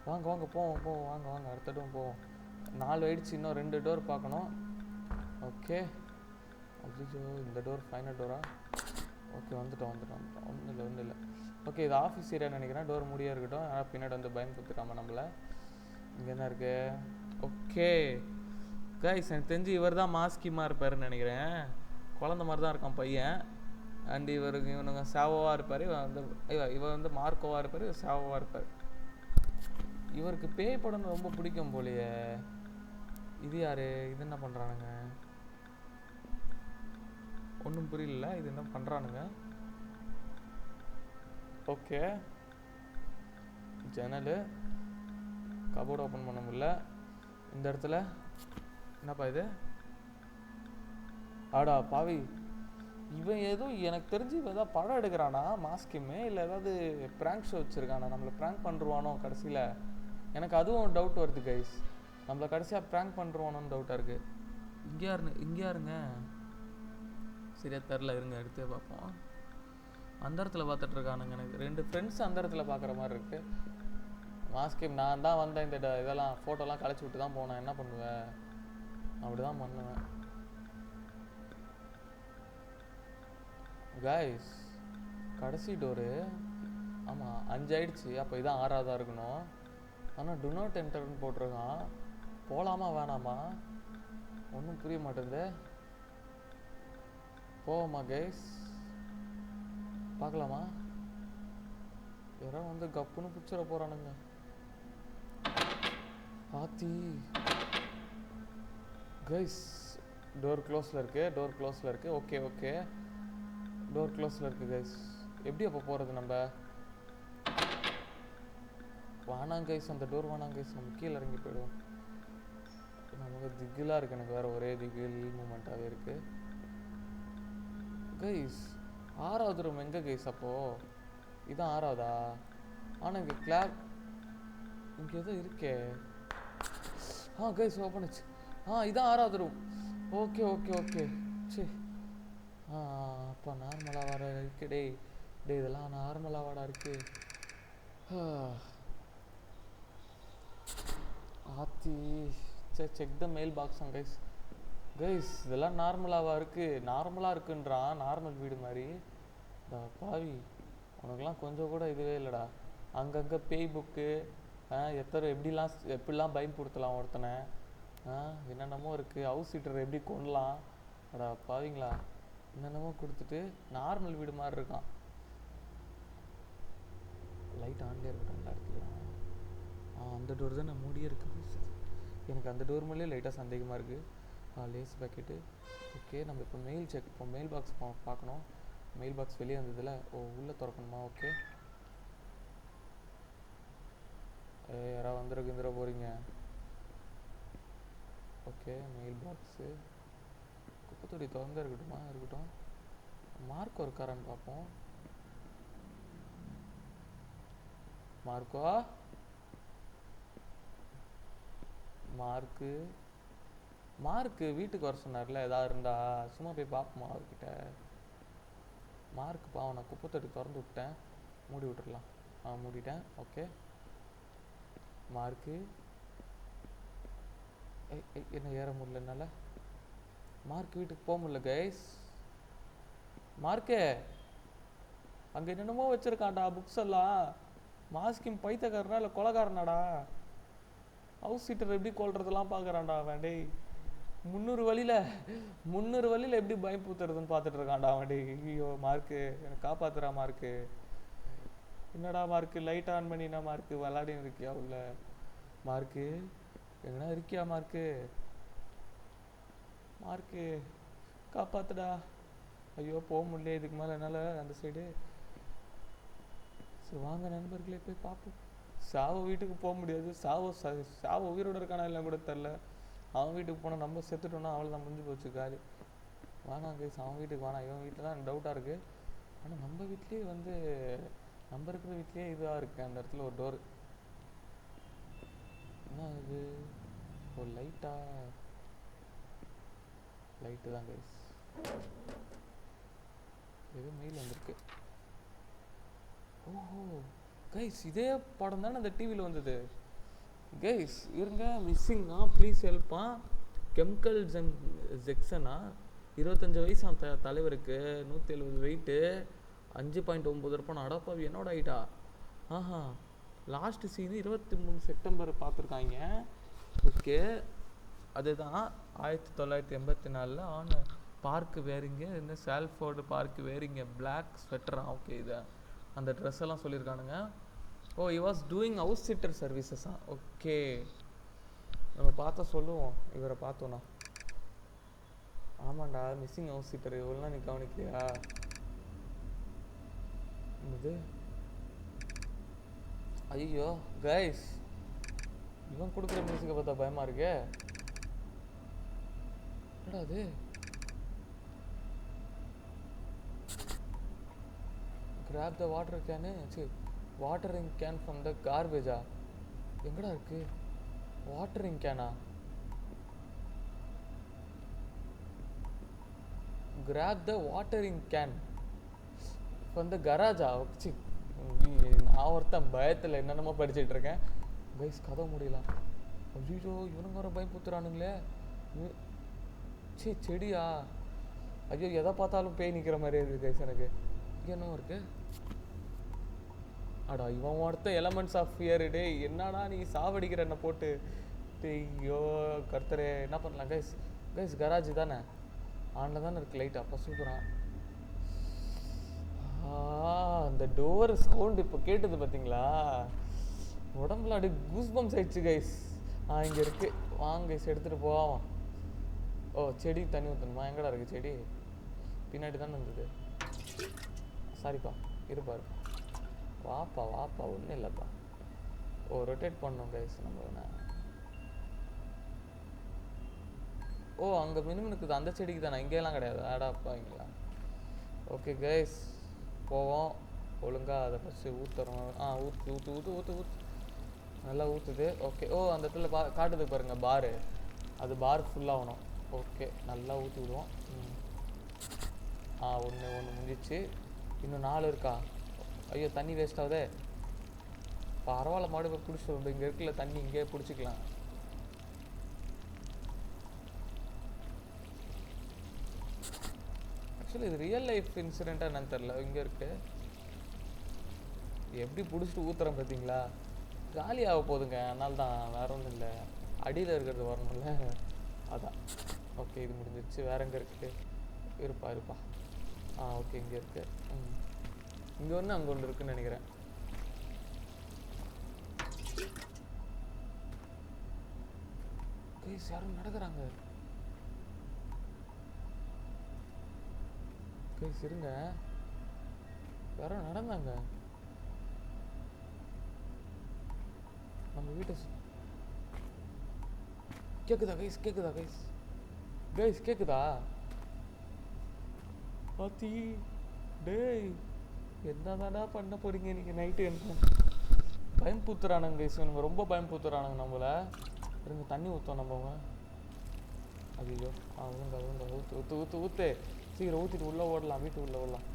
வாங்க வாங்க போவோம் வாங்க அடுத்த டோர் போவோம். 4 ஆயிடுச்சு, இன்னும் 2 டோர் பார்க்கணும். ஓகே, அஜிஜோ இந்த டோர் ஃபைனல் டோரா? ஓகே வந்துட்டோம். ஒன்றும் இல்லை. ஓகே, இது ஆஃபீஸ் ஏரியான்னு நினைக்கிறேன். டோர் மூடியாக இருக்கட்டும், ஆனால் பின்னாடி வந்து பயம் கொடுத்துக்காம நம்மளை. இங்கே என்ன இருக்கு? ஓகே கைஸ், எனக்கு தெரிஞ்சு இவர் தான் மாஸ்கிமாக இருப்பாருன்னு நினைக்கிறேன். குழந்த மாதிரி தான் இருக்கான் பையன். அண்ட் இவனுங்க சேவோவாக இருப்பார். இவர் வந்து மார்க்கோவாக இருப்பார், இவர் சேவோவாக இருப்பார். இவருக்கு பேய் படம் ரொம்ப பிடிக்கும் போலையே. இது யாரு? இது என்ன பண்ணுறானுங்க? ஒன்றும் புரியல, இது என்ன பண்ணுறானுங்க? ஓகே, ஜன்னல், கபோர்டு ஓப்பன் பண்ண முடியல. இந்த இடத்துல என்னப்பா இது? ஆடா பாவி, இவன் ஏதோ எனக்கு தெரிஞ்சு இவன் ஏதாவது படம் எடுக்கிறானா மாஸ்கிமே, இல்லை ஏதாவது ப்ராங்க் ஷோ வச்சுருக்கானா, நம்மளை ப்ராங்க் பண்ணுருவானோ கடைசியில்? எனக்கு அதுவும் டவுட் வருது கைஸ், நம்மளை கடைசியாக ப்ராங்க் பண்ணுருவானோன்னு டவுட்டாக இருக்குது. இங்கே யாருங்க? சரியா தெரில, இருங்க எடுத்தே பார்ப்போம். அந்த இடத்துல பார்த்துட்டு இருக்கானுங்க. எனக்கு 2 ஃப்ரெண்ட்ஸ் அந்த இடத்துல பார்க்குற மாதிரி இருக்குது. மாஸ்கிம் நான் தான் வந்தேன், இந்த இதெல்லாம் ஃபோட்டோலாம் கழிச்சு விட்டு தான் போனேன். என்ன பண்ணுவேன்? அப்படி தான் பண்ணுவேன் கைஸ். கடைசி டோரு, ஆமாம் 5 ஆயிடுச்சு. அப்போ இதான் 6ஆவதாக இருக்கணும். ஆனால் டு நாட் என்டர்னு போட்டிருக்கான். போகலாமா வேணாமா ஒன்றும் புரிய மாட்டேங்குது. போவோமா கைஸ்? பார்க்கலாமா? யாரோ வந்து கப்புன்னு பிடிச்சிட போகிறானுங்க. பாத்தி கைஸ், டோர் க்ளோஸில் இருக்குது. ஓகே டோர் க்ளோஸில் இருக்குது கைஸ். எப்படி அப்போ போகிறது நம்ம? வானாங்க கைஸ், அந்த டோர் வானாங்க கைஸ். நம்ம கீழே இறங்கி போயிடுவோம். நமக்கு திகிலாக இருக்குது. எனக்கு வேறு ஒரே திகில் மூமெண்ட்டாகவே இருக்குது கைஸ். 6ஆவது ரூம் எங்கே கைஸ்? அப்போது இதான் 6ஆவதா? ஆனால் இங்கே கிளாப் இங்கே எதோ இருக்கே. கைஸ் ஓப்பன் ஆச்சு. இதான் 6ஆவது ரூம். ஓகே சரி. அப்போ நார்மலாக வர இருக்கு. டே இதெல்லாம் நார்மலாக வாடா இருக்கு. ஆத்தி சரி, செக் த மெயில் பாக்ஸாங்க கைஸ். இதெல்லாம் நார்மலாக இருக்குன்றான். நார்மல் வீடு மாதிரி. பாவி, உனக்குலாம் கொஞ்சம் கூட இதுவே இல்லைடா. அங்கங்கே பேய் புக்கு, எப்படிலாம் பயன்படுத்தலாம் ஒருத்தனை, என்னென்னமோ இருக்குது. ஹவுஸ் ஹீட்டர் எப்படி கொள்ளலாம், அடா பாவிங்களா, என்னென்னமோ கொடுத்துட்டு நார்மல் வீடு மாதிரி இருக்கான். லைட் ஆன்லேயே இருக்கட்டும் எல்லா இடத்துலையும். அந்த டோர் தான் நான் மூடியே இருக்குது. எனக்கு அந்த டோர் மேலே லைட்டாக சந்தேகமாக இருக்குது. Lace packet. ஓகே, நம்ம இப்போ மெயில் பாக்ஸ் பார்க்கணும். மெயில் பாக்ஸ் வெளியே வந்ததில்ல. உள்ளே திறக்கணுமா? ஓகே, யாராவது வந்துட போகிறீங்க. Okay, mail box. குப்பத்தொடி திறந்தே இருக்கட்டும். மார்க்கோ இருக்காரான்னு பார்ப்போம். மார்க்கு வீட்டுக்கு வர சொன்னார்ல, ஏதாவது இருந்தா சும்மா போய் பார்ப்போமா அவர்கிட்ட. மார்க்கு பாவம், நான் குப்பத்தொட்டி திறந்து விட்டேன், மூடி விட்டுடலாம். மூடிட்டேன். ஓகே, மார்க்கு என்ன ஏற முடியல என்னால். மார்க் வீட்டுக்கு போக முடியல கைஸ். மார்க்கே அங்கே என்னென்னமோ வச்சுருக்கான்டா, புக்ஸ் எல்லாம். மாஸ்கிம் பைத்தியக்காரனா இல்லை கொலைகாரனாடா? ஹவுஸ் ஹீட்டர் எப்படி கொள்றதெல்லாம் பார்க்குறான்டா அவன். டேய் 300 வழியில் எப்படி பயன்படுத்துறதுன்னு பார்த்துட்டு இருக்கான்டா அவன். டேய் ஐயோ மார்க்கு, எனக்கு காப்பாத்துறா மார்க்கு. என்னடா மார்க்கு லைட் ஆன் பண்ணினா மார்க்கு விளாடின்னு இருக்கியா உள்ள மார்க்கு எங்கன்னா இருக்கியா மார்க்கு மார்க்கு காப்பாத்துடா ஐயோ போக முடியல இதுக்கு மேலே என்னால் அந்த சைடு சரி வாங்க நண்பர்களே போய் பார்ப்போம் சாவ வீட்டுக்கு போக முடியாது சாவ உயிரோட இருக்கானா இல்லை கூட தெரில அவன் வீட்டுக்கு போனால் நம்ம செத்துட்டோம்னா அவளை தான் முடிஞ்சு போச்சு காலி வேணாம் கைஸ் அவன் வீட்டுக்கு வேணாம் இவன் வீட்டில் தான் டவுட்டாக இருக்குது ஆனால் நம்ம வீட்லேயே வந்து நம்ம இருக்கிற வீட்லேயே இதாக இருக்குது அந்த இடத்துல ஒரு டோர் என்ன இது ஒரு லைட்டு தான் கைஸ் எது மெயில் வந்திருக்கு ஓஹோ கைஸ் இதே படம் தானே அந்த டிவியில் வந்தது கைஸ் இருங்க மிஸ்ஸிங்கா ப்ளீஸ் ஹெல்ப்பா கெமிக்கல் ஜெக்ஷனா 25 வயசு அந்த தலைவருக்கு 170 வெயிட்டு 5.9 இருப்பான் அடப்பாவி என்னோட ஆயிட்டா ஆஹா லாஸ்ட் சீனு 23 செப்டம்பர் பார்த்துருக்காங்க ஓகே அதுதான் 1984 ஆன பார்க்கு வேறிங்க இந்த சால்ஃபோர்டு பார்க்கு வேறிங்க பிளாக் ஸ்வெட்டரா ஓகே இதை அந்த ட்ரெஸ் எல்லாம் சொல்லியிருக்கானுங்க oh he was doing house sitter சர்வீசஸா ஓகே நம்ம பார்த்தா சொல்லுவோம் இவரை பார்த்தோன்னா ஆமாண்டா மிஸ்ஸிங் ஹவுஸ் சிட்டர் இவ்வளோலாம் நீ கவனிக்கலையா இது ஐயோ கைஸ் இவன் கொடுக்குற மியூசிக்கை பார்த்தா பயமா இருக்கே என்னடா அது கிராப் த வாட்டர் கேனு சரி வாட்டரிங் கேன் ஃப்ரம் த கார்பேஜா எங்கடா இருக்கு வாட்டரிங் கேனா grab the watering can from the garage சி நான் ஒருத்தன் பயத்தில் என்னென்னமோ படிச்சுட்டு இருக்கேன் கைஸ் கதை முடியல ஐயோ இவனுங்க வர பயம் புத்துறானுங்களே செடியா ஐயோ எதை பார்த்தாலும் பேய் நிற்கிற மாதிரி இருக்குது கைஸ் எனக்கு இங்கே என்னவோ இருக்கு அடா இவன் ஒருத்தன் எலமெண்ட்ஸ் ஆஃப் ஃபியர் டே என்னடா நீ சாவடிக்கிற என்ன போட்டு ஐயோ கர்த்தரே என்ன பண்ணலாம் கைஸ் கைஸ் கராஜ் தானே ஆனில் தானே இருக்குது லைட் அப்போ சூப்பராக அந்த டோர் சவுண்டு இப்போ கேட்டது பார்த்தீங்களா உடம்புல அப்படியே கூஸ் பம்ப்ஸ் ஆயிடுச்சு கைஸ் இங்கே இருக்குது வாங்க கைஸ் எடுத்துகிட்டு போவான் ஓ செடி தண்ணி ஊற்றணுமா எங்கடா இருக்குது செடி பின்னாடி தானே இருந்தது சாரிப்பா இருப்பாரு வாப்பா ஒன்றும் இல்லைப்பா ஓ ரொட்டேட் பண்ணோம் கைஸ் நம்ம ஓ அங்கே மினுமினுக்குது அந்த செடிக்கு தானே இங்கேலாம் கிடையாது ஆடாப்பா இங்கெல்லாம் ஓகே கைஸ் போவோம் ஒழுங்காக அதை ஃபஸ்ட்டு ஊற்றுறோம் ஊற்று நல்லா ஊற்றுது ஓகே ஓ அந்த இடத்துல காட்டுது பாருங்கள் பாரு அது பார் ஃபுல்லாகணும் ஓகே நல்லா ஊற்றி விடுவோம் ஒன்று முடிஞ்சிச்சு இன்னும் 4 இருக்கா ஐயோ தண்ணி வேஸ்ட் ஆகுதே பரவாயில்ல மாடு போய் பிடிச்சிட்டு இங்கே இருக்குல்ல தண்ணி இங்கேயே பிடிச்சிக்கலாம் ஆக்சுவலி இது ரியல் லைஃப் இன்சிடெண்ட்டாக என்னன்னு தெரில இங்கே இருக்கு எப்படி பிடிச்சிட்டு ஊற்றுறேன் பார்த்தீங்களா காலியாக போகுதுங்க அதனால தான் வேற ஒன்றும் இல்லை அடியில் இருக்கிறது வரணும்ல அதான் ஓகே இது முடிஞ்சிருச்சு வேற எங்கே இருக்குது இருப்பா ஓகே இங்கே இருக்கு இங்கே ஒன்று அங்கே ஒன்று இருக்குன்னு நினைக்கிறேன் கைஸ் யாரும் நடக்கிறாங்க கைஸ் இருங்க யாரோ நடந்தாங்க நம்ம வீட்டை கேக்குதா கைஸ் கேக்குதா பாத்தி டேய் என்னதாடா பண்ண போறீங்க இன்னைக்கு நைட்டு எனக்கு பயம் பூத்துறானுங்க கைஸ் இவனுங்க ரொம்ப பயம் பூத்துறானுங்க நம்மள இருங்க தண்ணி ஊற்றோம் நம்ம ஐயோ ஊங்க ஊத்து சீக்கிரம் ஊற்றிட்டு உள்ளே ஓடலாம் வீட்டு உள்ளே ஓடலாம்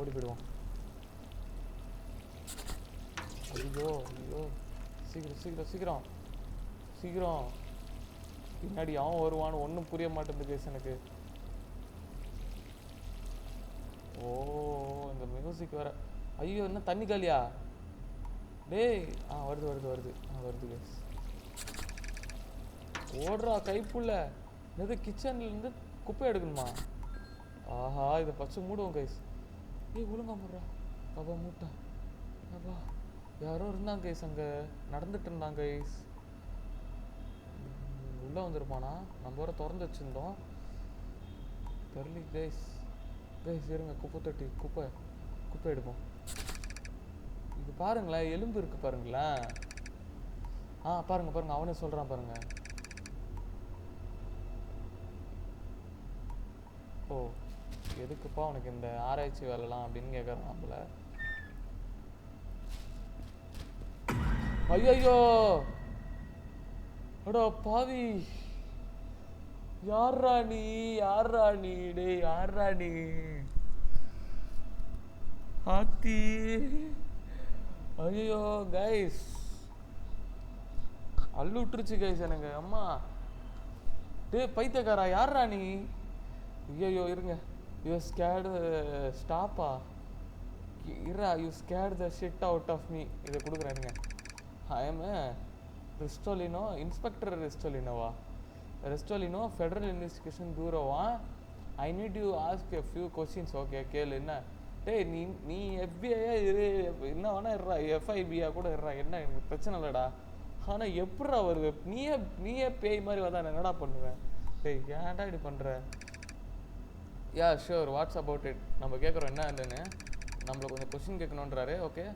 ஓடி போயிடுவோம் ஐயோ சீக்கிரம் பின்னாடி அவன் வருவான்னு ஒன்றும் புரிய மாட்டேங்குது கேஸ் எனக்கு ஓ இந்த மியூசிக் வேற ஐயோ என்ன தண்ணி காலியா டேய் வருது கேஸ் ஓடுறா கைப்புள்ள எது கிச்சன்லேருந்து குப்பை எடுக்கணுமா ஆஹா இதை பச்சை மூடுவோம் கைஸ் ஒழுங்கா மூடுறா பாபா மூட்டை அப்பா யாரோ இருந்தாங்க கைஸ், அங்கே நடந்துட்டு இருந்தாங்க கைஸ். உள்ளே வந்துருப்பானா? நம்ம வர திறந்து வச்சுருந்தோம் தெரியல கைஸ். கைஸ் இருங்க, குப்பை தொட்டி குப்பை எடுப்போம். இது பாருங்களேன், எலும்பு இருக்கு பாருங்களேன். பாருங்க அவனே சொல்கிறான் பாருங்க. ஓ எதுக்குப்பா உனக்கு இந்த ஆராய்ச்சி வேலைலாம் அப்படின்னு கேட்குறான் போல. ஐயோ அடோ பாவி, யார்ரா நீ டேய், யார்ரா நீ? ஆத்தி ஐயோ கைஸ், அள்ளு விட்டுருச்சு கைஸ் எனக்கு. அம்மா டேய் பைத்தியக்காரா, யார்ரா நீ? ஐயோ இருங்க, யூ ஸ்கேர்டு ஸ்டாப்பா இரா, you scared the shit out of me. இதை கொடுக்குறேனுங்க. I am Ristolino, inspector Restolino federal investigation பியூரோவா. I need you ask a few questions. Okay கேளு. என்ன டேய் நீ எஃபிஐயா இரு, என்ன வேணா இருறா, எஃப்ஐபியா கூட இருறா, என்ன எனக்கு பிரச்சனை இல்லைடா. ஆனால் எப்படா வருது? நீயே பேய் மாதிரி வந்தா என்னடா பண்ணுவேன்? டேய் ஏன்டா இப்படி பண்ணுற? Yeah sure, what's about it. நம்ம கேட்குறோம் என்ன இல்லைன்னு. நம்மளை கொஞ்சம் கொஸ்டின் கேட்கணுன்றாரு. ஓகே.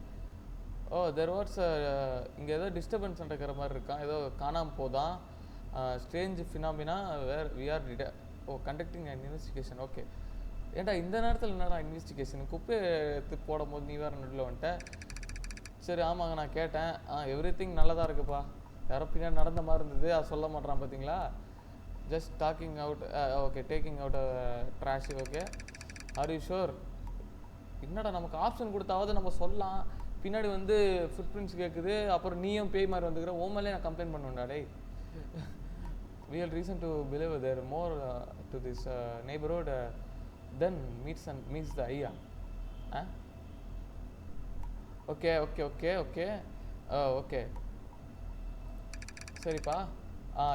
ஓ தெர் வாட்ஸ் இங்கே ஏதோ டிஸ்டர்பன்ஸ் நடக்கிற மாதிரி இருக்கான், ஏதோ காணாமல் போதான். Strange phenomena we are conducting an investigation. Okay. ஏன்டா இந்த நேரத்தில் என்னடா இன்வெஸ்டிகேஷன்? குப்பை எடுத்து போடும் போது நீ வேறு நடுவில் வந்துட்ட. சரி ஆமாங்க நான் கேட்டேன். எவ்ரி திங் நல்லதாக இருக்குப்பா. யாரோ பின்னாடி நடந்த மாதிரி இருந்தது, அது சொல்ல மாட்டேறான் பார்த்தீங்களா? Just talking out. Okay taking out trash. Okay are you sure? என்னடா நமக்கு ஆப்ஷன் கொடுத்தாவது நம்ம சொல்லலாம். பின்னாடி வந்து ஃபுட் பிரிண்ட்ஸ் கேட்குது, அப்புறம் நீயும் பேய் மாதிரி வந்துக்கிற. ஓமலே நான் கம்ப்ளைண்ட் பண்ணுவேன்டா டேய். Real reason to believe there more to this neighbourhood then meets the eye. Okay okay okay okay okay சரிப்பா.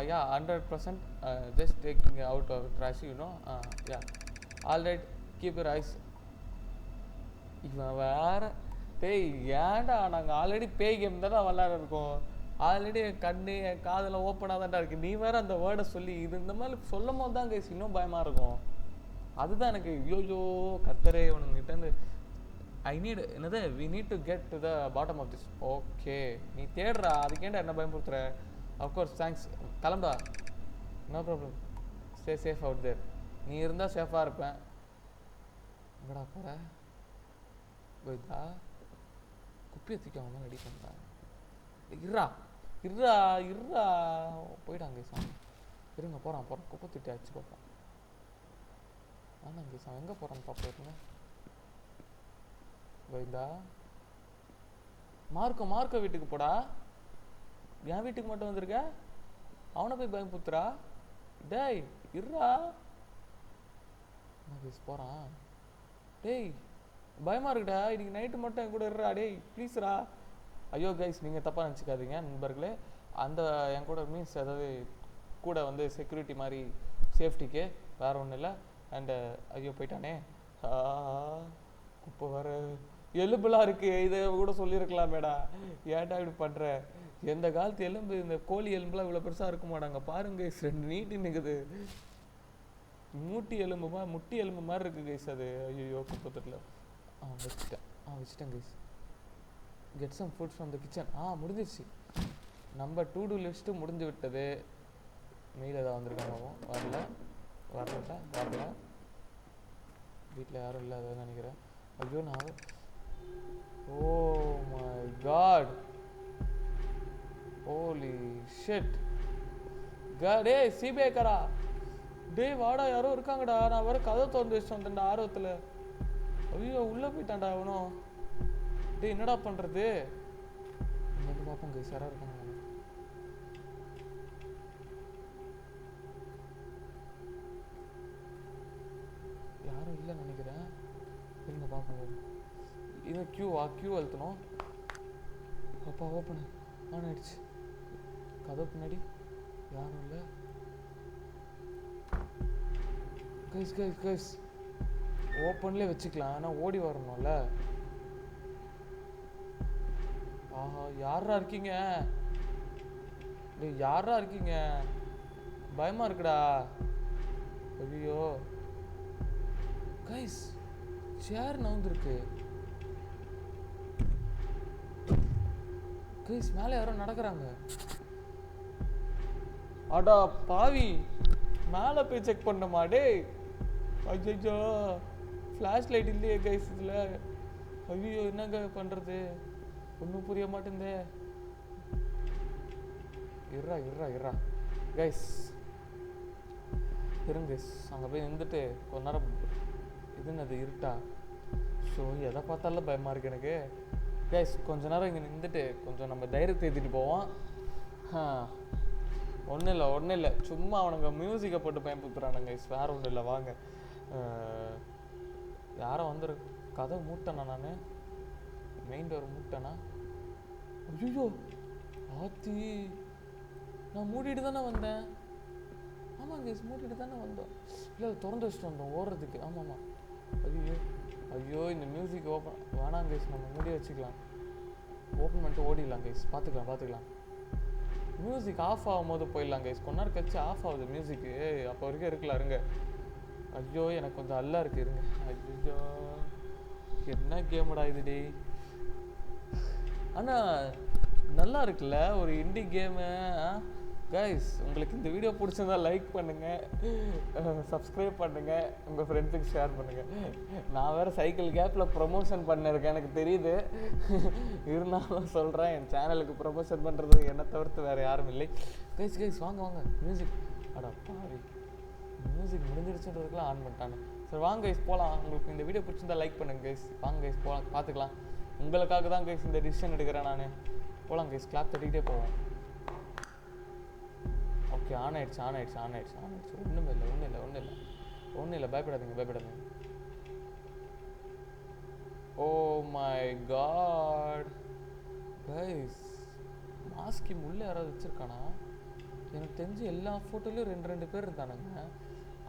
Yeah 100% just taking out of trash you know. Yeah all right, keep your eyes. இவன் வேற டேய் ஏன்டா, நாங்கள் already பேய் game தானே விளாட இருக்கோம். ஆல்ரெடி என் கண்ணு என் காதெல்லாம் ஓப்பனாக தான்டா இருக்குது. நீ வேறு அந்த வேர்டை சொல்லி இது இந்த மாதிரி சொல்லும் போது தான் கைஸ் இன்னும் பயமாக இருக்கும். அதுதான் எனக்கு ஐயோ கர்த்தரே உனக்கிட்டேருந்து ஐ நீட் என்னது we need to get to the bottom of this. Okay நீ தேடுறா, அதுக்கேண்டா என்ன பயன்படுத்துகிற? அஃப்கோர்ஸ் தேங்க்ஸ், கிளம்பா. No problem, stay safe out there. நீ இருந்தால் சேஃபாக இருப்பேன். எங்கடா போகிற? போய்தா குப்பியை தூக்கி அவன் ரெடி பண்ணுறான். இருறா போயிட்டாங்க சாமி. இருங்க போகிறான் குப்பை தூட்டி அடிச்சு பார்ப்போம். ஆனாங்க சாமி எங்கே போகிறான்னு பார்ப்போம். இருங்க போய்தா மார்க்கோ வீட்டுக்கு போடா. என் வீட்டுக்கு மட்டும் வந்திருக்க, அவனை போய் பயன்புத்துறா. டேய் இருறா, போகிறான். டேய் பயமாக இருக்குடா, இன்னைக்கு நைட்டு மட்டும் என் கூட இருறா. டேய் ப்ளீஸ்ரா. ஐயோ கைஸ் நீங்கள் தப்பாக நினச்சிக்காதீங்க நண்பர்களே. அந்த என் கூட மீன்ஸ் அதாவது கூட வந்து செக்யூரிட்டி மாதிரி சேஃப்டிக்கு, வேறு ஒன்றும் இல்லை. அண்டு ஐயோ போயிட்டானே. குப்பை வர எலும்புலாம் இருக்குது, இதை கூட சொல்லியிருக்கலாமேடா. ஏன்டா இப்படி பண்ணுற? எந்த காலத்து எலும்பு, இந்த கோழி எலும்புலாம் இவ்வளோ பெருசாக இருக்க மாட்டாங்க பாருங்க கைஸ். 2 நீட்டி நிற்குது. முட்டி எலும்பு மாதிரி இருக்குது கைஸ் அது. ஐயோ குப்பத்தில் வச்சுட்டேன் guys. Get some food from the kitchen. முடிஞ்சிருச்சு. நம்ம டு டூ லிஸ்ட்டு முடிஞ்சு விட்டது. மெயில் ஏதாவது வந்திருக்காங்க? வரல. வீட்டில் யாரும் இல்லை அதான் நினைக்கிறேன். ஐயோ நான் oh my God, holy shit. டே சிபிஐ காரா, டே வாடா யாரோ இருக்காங்கடா. நான் வர கதை திறந்து வச்சுட்டு வந்தேன்டா ஆர்வத்தில். ஐயோ உள்ளே போயிட்டான்டா அவனும். டே என்னடா பண்ணுறது? வந்து பார்ப்போம் கைஸ் யாராக இருக்காங்க. யாரும் இல்லைன்னு நினைக்கிறேன். இருங்க பார்ப்போம். இது கியூ அழுத்தணும். அப்பா ஓப்பனு ஆன் ஆயிடுச்சு. கதவு பின்னாடி யாரும் இல்லை. கைஸ் ஓப்பன்லேயே வச்சுக்கலாம், ஆனால் ஓடி வரணும்ல. ஆஹா, யாரா இருக்கீங்க? டேய் யாரா இருக்கீங்க? பயமா இருக்குடா. ஐயோ கைஸ், சேர் நவுந்திருக்கு கைஸ். மேலே யாரோ நடக்கிறாங்க. அடா பாவி, மேலே போய் செக் பண்ணமா? டேய் ஐயோ, ஃப்ளாஷ் லைட் இல்லையே கைஸ் இதில். ஐயோ என்னங்க பண்ணுறது, ஒன்றும் புரிய மாட்டேந்தே. இருறா இருறா இருறா கைஸ், இருங்க கைஸ். அங்கே போய் நின்றுட்டு கொஞ்ச நேரம் இதுன்னு இருட்டா. ஸோ எதை பார்த்தாலும் பயமாக இருக்கு எனக்கு கைஸ். கொஞ்ச நேரம் இங்கே நின்றுட்டு கொஞ்சம் நம்ம தைரியத்தை ஏற்றிட்டு போவோம். ஒன்றும் இல்லை, சும்மா அவனுங்க மியூசிக்கை போட்டு பயன்படுத்துகிறானுங்க கைஸ், வேறு ஒன்றும் இல்லை. வாங்க. யாரோ வந்துரு. கதை மூட்டேனா நான்? மெயின் டோர் மூட்டேனா? ஐயோ ஆத்தி, நான் மூடிட்டு தானே வந்தேன். ஆமாம் கைஸ், மூடிட்டு தானே வந்தோம். இல்லை திறந்து வச்சுட்டு வந்தோம் ஓடுறதுக்கு. ஆமாம்மா. ஐயோ ஐயோ, இந்த மியூசிக் ஓப்பன் வேணாம் கைஸ், நம்ம மூடி வச்சுக்கலாம். ஓப்பன் பண்ணிட்டு ஓடிடலாம் கைஸ். பார்த்துக்கலாம். மியூசிக் ஆஃப் ஆகும் போது போயிடலாம் கைஸ். கொஞ்ச நேரம் கழிச்சு ஆஃப் ஆகுது மியூசிக்கு, அப்போ வரைக்கும் இருக்கலாம். இருங்க. ஐயோ எனக்கு கொஞ்சம் அல்லா இருக்கு, இருங்க. ஐயோ என்ன கேமுடா இது டே. ஆனால் நல்லா இருக்குல்ல ஒரு இண்டி கேமு. கைஸ், உங்களுக்கு இந்த வீடியோ பிடிச்சிருந்தா லைக் பண்ணுங்கள், சப்ஸ்கிரைப் பண்ணுங்கள், உங்கள் ஃப்ரெண்ட்ஸுக்கு ஷேர் பண்ணுங்கள். நான் வேறு சைக்கிள் கேப்பில் ப்ரொமோஷன் பண்ணியிருக்கேன், எனக்கு தெரியுது. இருந்தாலும் சொல்கிறேன், என் சேனலுக்கு ப்ரொமோஷன் பண்ணுறது என்னை தவிர்த்து வேறு யாரும் இல்லை. கைஸ் வாங்க மியூசிக். அடா பாவி, மியூசிக் முடிஞ்சிருச்சுன்றதுக்குலாம் ஆன் பண்ணிட்டானு. சரி வாங்க கைஸ் போகலாம். உங்களுக்கு இந்த வீடியோ பிடிச்சிருந்தா லைக் பண்ணுங்கள் கைஸ். வாங்க கைஸ் போகலாம், பார்த்துக்கலாம். உங்களுக்காக தான் கைஸ் இந்த டிசிஷன் எடுக்கிறேன் நான். போகலாம் கைஸ், கிளாப் தட்டிக்கிட்டே போவோம். ஓகே, ஆன் ஆயிடுச்சு. ஒன்றும் இல்லை. பயப்படாதீங்க. ஓ மை காட் கைஸ், மாஸ்கிம் உள்ளே யாராவது வச்சுருக்கானா? எனக்கு தெரிஞ்சு எல்லா ஃபோட்டோலையும் ரெண்டு பேர் இருந்தானுங்க.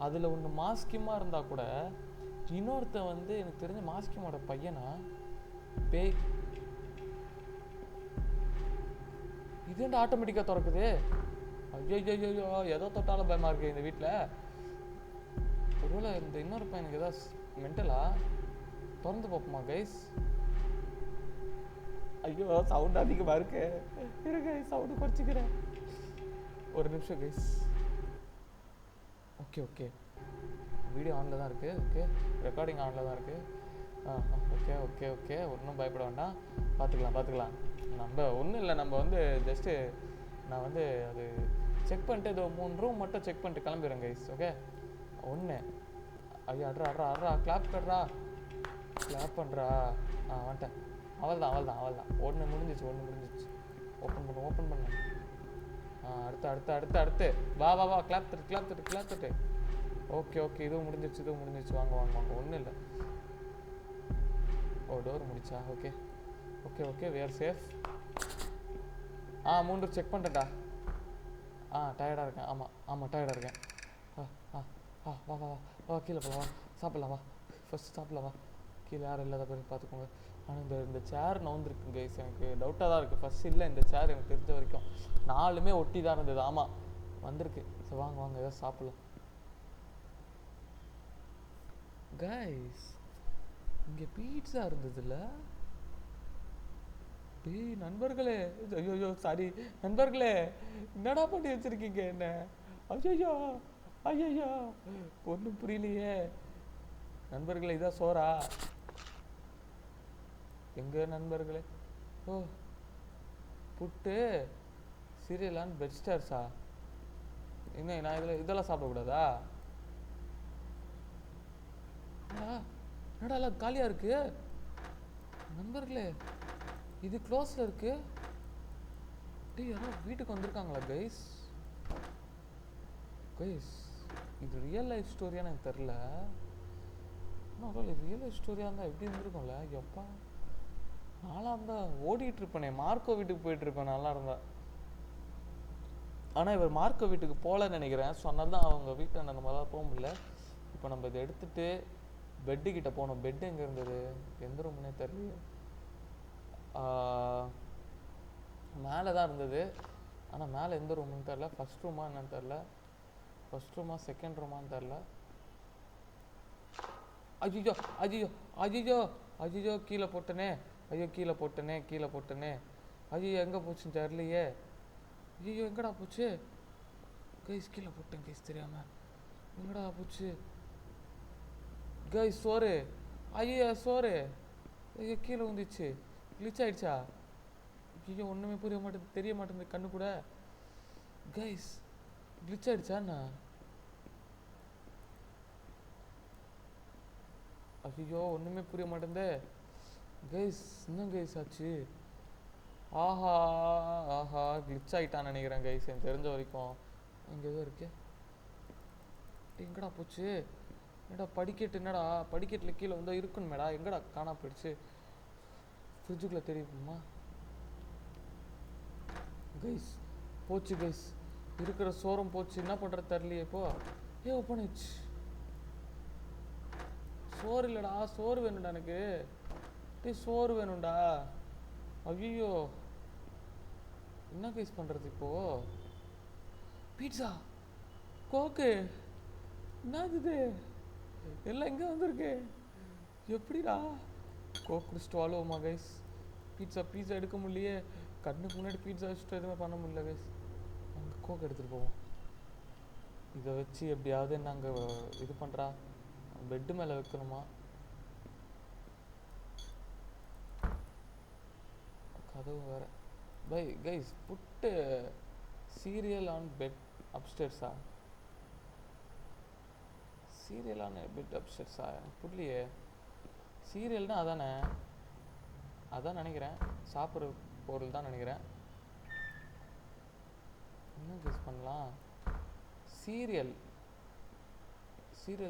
அதில் ஒன்று மாஸ்கிமாக இருந்தால் கூட இன்னொருத்தன் வந்து எனக்கு தெரிஞ்ச மாஸ்கிமோட பையனா பேய். இது என்ன ஆட்டோமேட்டிக்காக திறக்குது? ஐயோ ஏதோ தொட்டாலும் பயமாக இருக்குது இந்த வீட்டில். ஒருவேளை இந்த இன்னொரு பையனுக்கு ஏதாவது மென்டலா? திறந்து பார்ப்போமா கைஸ்? ஐயோ சவுண்ட் அதிகமாக இருக்கு. இருங்க சவுண்டு குறைச்சிக்கிறேன், ஒரு நிமிஷம் கைஸ். ஓகே வீடியோ ஆனில் தான் இருக்குது. ஓகே, ரெக்கார்டிங் ஆனில் தான் இருக்குது. ஓகே ஒன்றும் பயப்பட வேண்டாம். பார்த்துக்கலாம். நம்ம ஒன்றும் இல்லை, நம்ம வந்து ஜஸ்ட்டு நான் வந்து அது செக் பண்ணிட்டு இதோ 3 ரூம் மட்டும் செக் பண்ணிட்டு கிளம்பிடுறேன் கைஸ். ஓகே ஒன்று. ஐயா அட்ரா கிளாப் பண்ணுறா. வந்துட்டேன். அவள் தான். ஒன்று முடிஞ்சிச்சு. ஓப்பன் பண்ணு. அடுத்து வா கிளாப் தட்டு. ஓகே இதுவும் முடிஞ்சிச்சு. வாங்க ஒன்றும் இல்லை. ஓ டோர் முடிச்சா? Okay we are safe. 3 check பண்ணிட்டேன்டா. டயர்டாக இருக்கேன். ஆமாம் டயர்டாக இருக்கேன். வா கீழே போகலாம். சாப்பிட்லாம் வா. ஃபஸ்ட்டு சாப்பிட்லாம் வா. கீழே யாரும் இல்லாத பேர் பார்த்துக்கோங்க. ஆனால் இந்த சேர் நவுந்துருக்கு கைஸ், எனக்கு டவுட்டாக தான் இருக்குது. ஃபஸ்ட் இல்லை, இந்த சேர் எனக்கு தெரிஞ்ச வரைக்கும் 4மே ஒட்டி தான் இருந்தது. ஆமாம் வந்திருக்கு. சரி வாங்க ஏதாவது சாப்பிட்லாம் கைஸ். இங்கே பீட்சா இருந்ததுல்ல? டேய் நண்பர்களே, ஐயோ சாரி நண்பர்களே, என்னடா பண்ணி வச்சிருக்கீங்க என்ன? ஐயோ ஒன்றும் புரியலையே நண்பர்களே. இதான் சோறா? எங்க நண்பர்களே? ஓ புட்டு சீரியலான்னு பெட் ஸ்டார்ஸா? என்ன நான் இதெல்லாம் சாப்பிடக்கூடாதா? என்னடா எல்லாம் காலியாக இருக்கு நண்பர்களே. இது க்ளோஸில் இருக்கு. டேய் யாரோ வீட்டுக்கு வந்திருக்காங்களா கைஸ்? இது ரியல் லைஃப் ஸ்டோரியான்னு எனக்கு தெரில. ஆனால் ரியல் லைஃப் ஸ்டோரியாக இருந்தால் எப்படி இருந்திருக்கும்ல? எப்பா நாளாக இருந்தால் ஓடிட்டு இருப்பேனே, மார்க்கோ வீட்டுக்கு போயிட்டுருப்பேன் நல்லா இருந்தால். ஆனால் இவர் மார்க்கோ வீட்டுக்கு போகலன்னு நினைக்கிறேன். சொன்னால் தான் அவங்க வீட்டை நம்மளால் போக முடியல. இப்போ நம்ம இதை எடுத்துகிட்டு பெட்டுக்கிட்ட போகணும். பெட்டு எங்கே இருந்தது? எந்த ரூம்னே தெரியல. மேலே தான் இருந்தது. ஆனால் மேலே எந்த ரூமுன்னு தெரில. ஃபஸ்ட் ரூமா என்னன்னு தெரில. ஃபஸ்ட் ரூமா செகண்ட் ரூமான்னு தெரில. ஐயோ ஐயோ ஐயோ ஐயோ கீழே போட்டனே. கீழே போட்டனே. ஐயோ எங்கே போச்சுன்னு தெரியலையே. ஐயோ எங்கடா போச்சு கைஸ்? கீழே போட்டேன் கைஸ் தெரியாம. எங்கடா போச்சு கைஸ்? சோறு. ஐயோ சோறு. ஐயோ கீழே வந்துச்சு. கிளிச் ஆயிடுச்சா? ஐயோ ஒன்றுமே புரிய மாட்டேங்குது, தெரிய மாட்டேங்குது கண்ணு கூட. கைஸ் கிளிச் ஆயிடுச்சாண்ணா? ஐயோ ஒன்றுமே புரிய மாட்டேங்குது கைஸ். இன்னும் கைஸ் ஆச்சு. ஆஹா ஆஹா கிளிச் ஆகிட்டான்னு நினைக்கிறேன் கைஸ். எனக்கு தெரிஞ்ச வரைக்கும் இங்கே எதுவும் இருக்கு. எங்கடா போச்சு? என்னடா படிக்கட்டு? என்னடா படிக்கட்டில் கீழே வந்தால் இருக்குன்னு எங்கடா காணா போயிடுச்சு? ஃப்ரிட்ஜுக்குள்ளே தெரியுமா கைஸ்? போச்சு கைஸ், இருக்கிற சோறும் போச்சு. என்ன பண்ணுறது தெரியலையே இப்போ. ஓப்பன் ஆயிடுச்சு. சோறு இல்லைடா, சோறு வேணும்டா எனக்கு. சோறு வேணும்டா. ஐயோ என்ன கைஸ் பண்ணுறது இப்போ? பீட்சா, கோக்கு, என்னது எல்லாம் எங்கே வந்திருக்கு? எப்படிடா கோக் குடிச்சிட்டு வாழுவோமா கைஸ்? பீட்சா எடுக்க முடியலையே. கண்ணுக்கு முன்னாடி பீட்சா வச்சுட்டு எதுவுமே பண்ண முடியல கைஸ். அங்கே கோக் எடுத்துகிட்டு போவோம். இதை வச்சு எப்படியாவது நாங்கள் இது பண்ணுறா பெட்டு மேலே வைக்கணுமா? கதவு வேறு. Bye guys put serial on bed அப்ஸ்டேர்ஸா? சீரியல் ஆன் பெட் அப்ஸ்டேர்ஸா? எனக்கு புரியலையே. சீரியல்னா அதானே? அதான் நினைக்கிறேன். சாப்பிட்ற பொருள் தான் நினைக்கிறேன். என்ன யூஸ் பண்ணலாம்? சீரியல்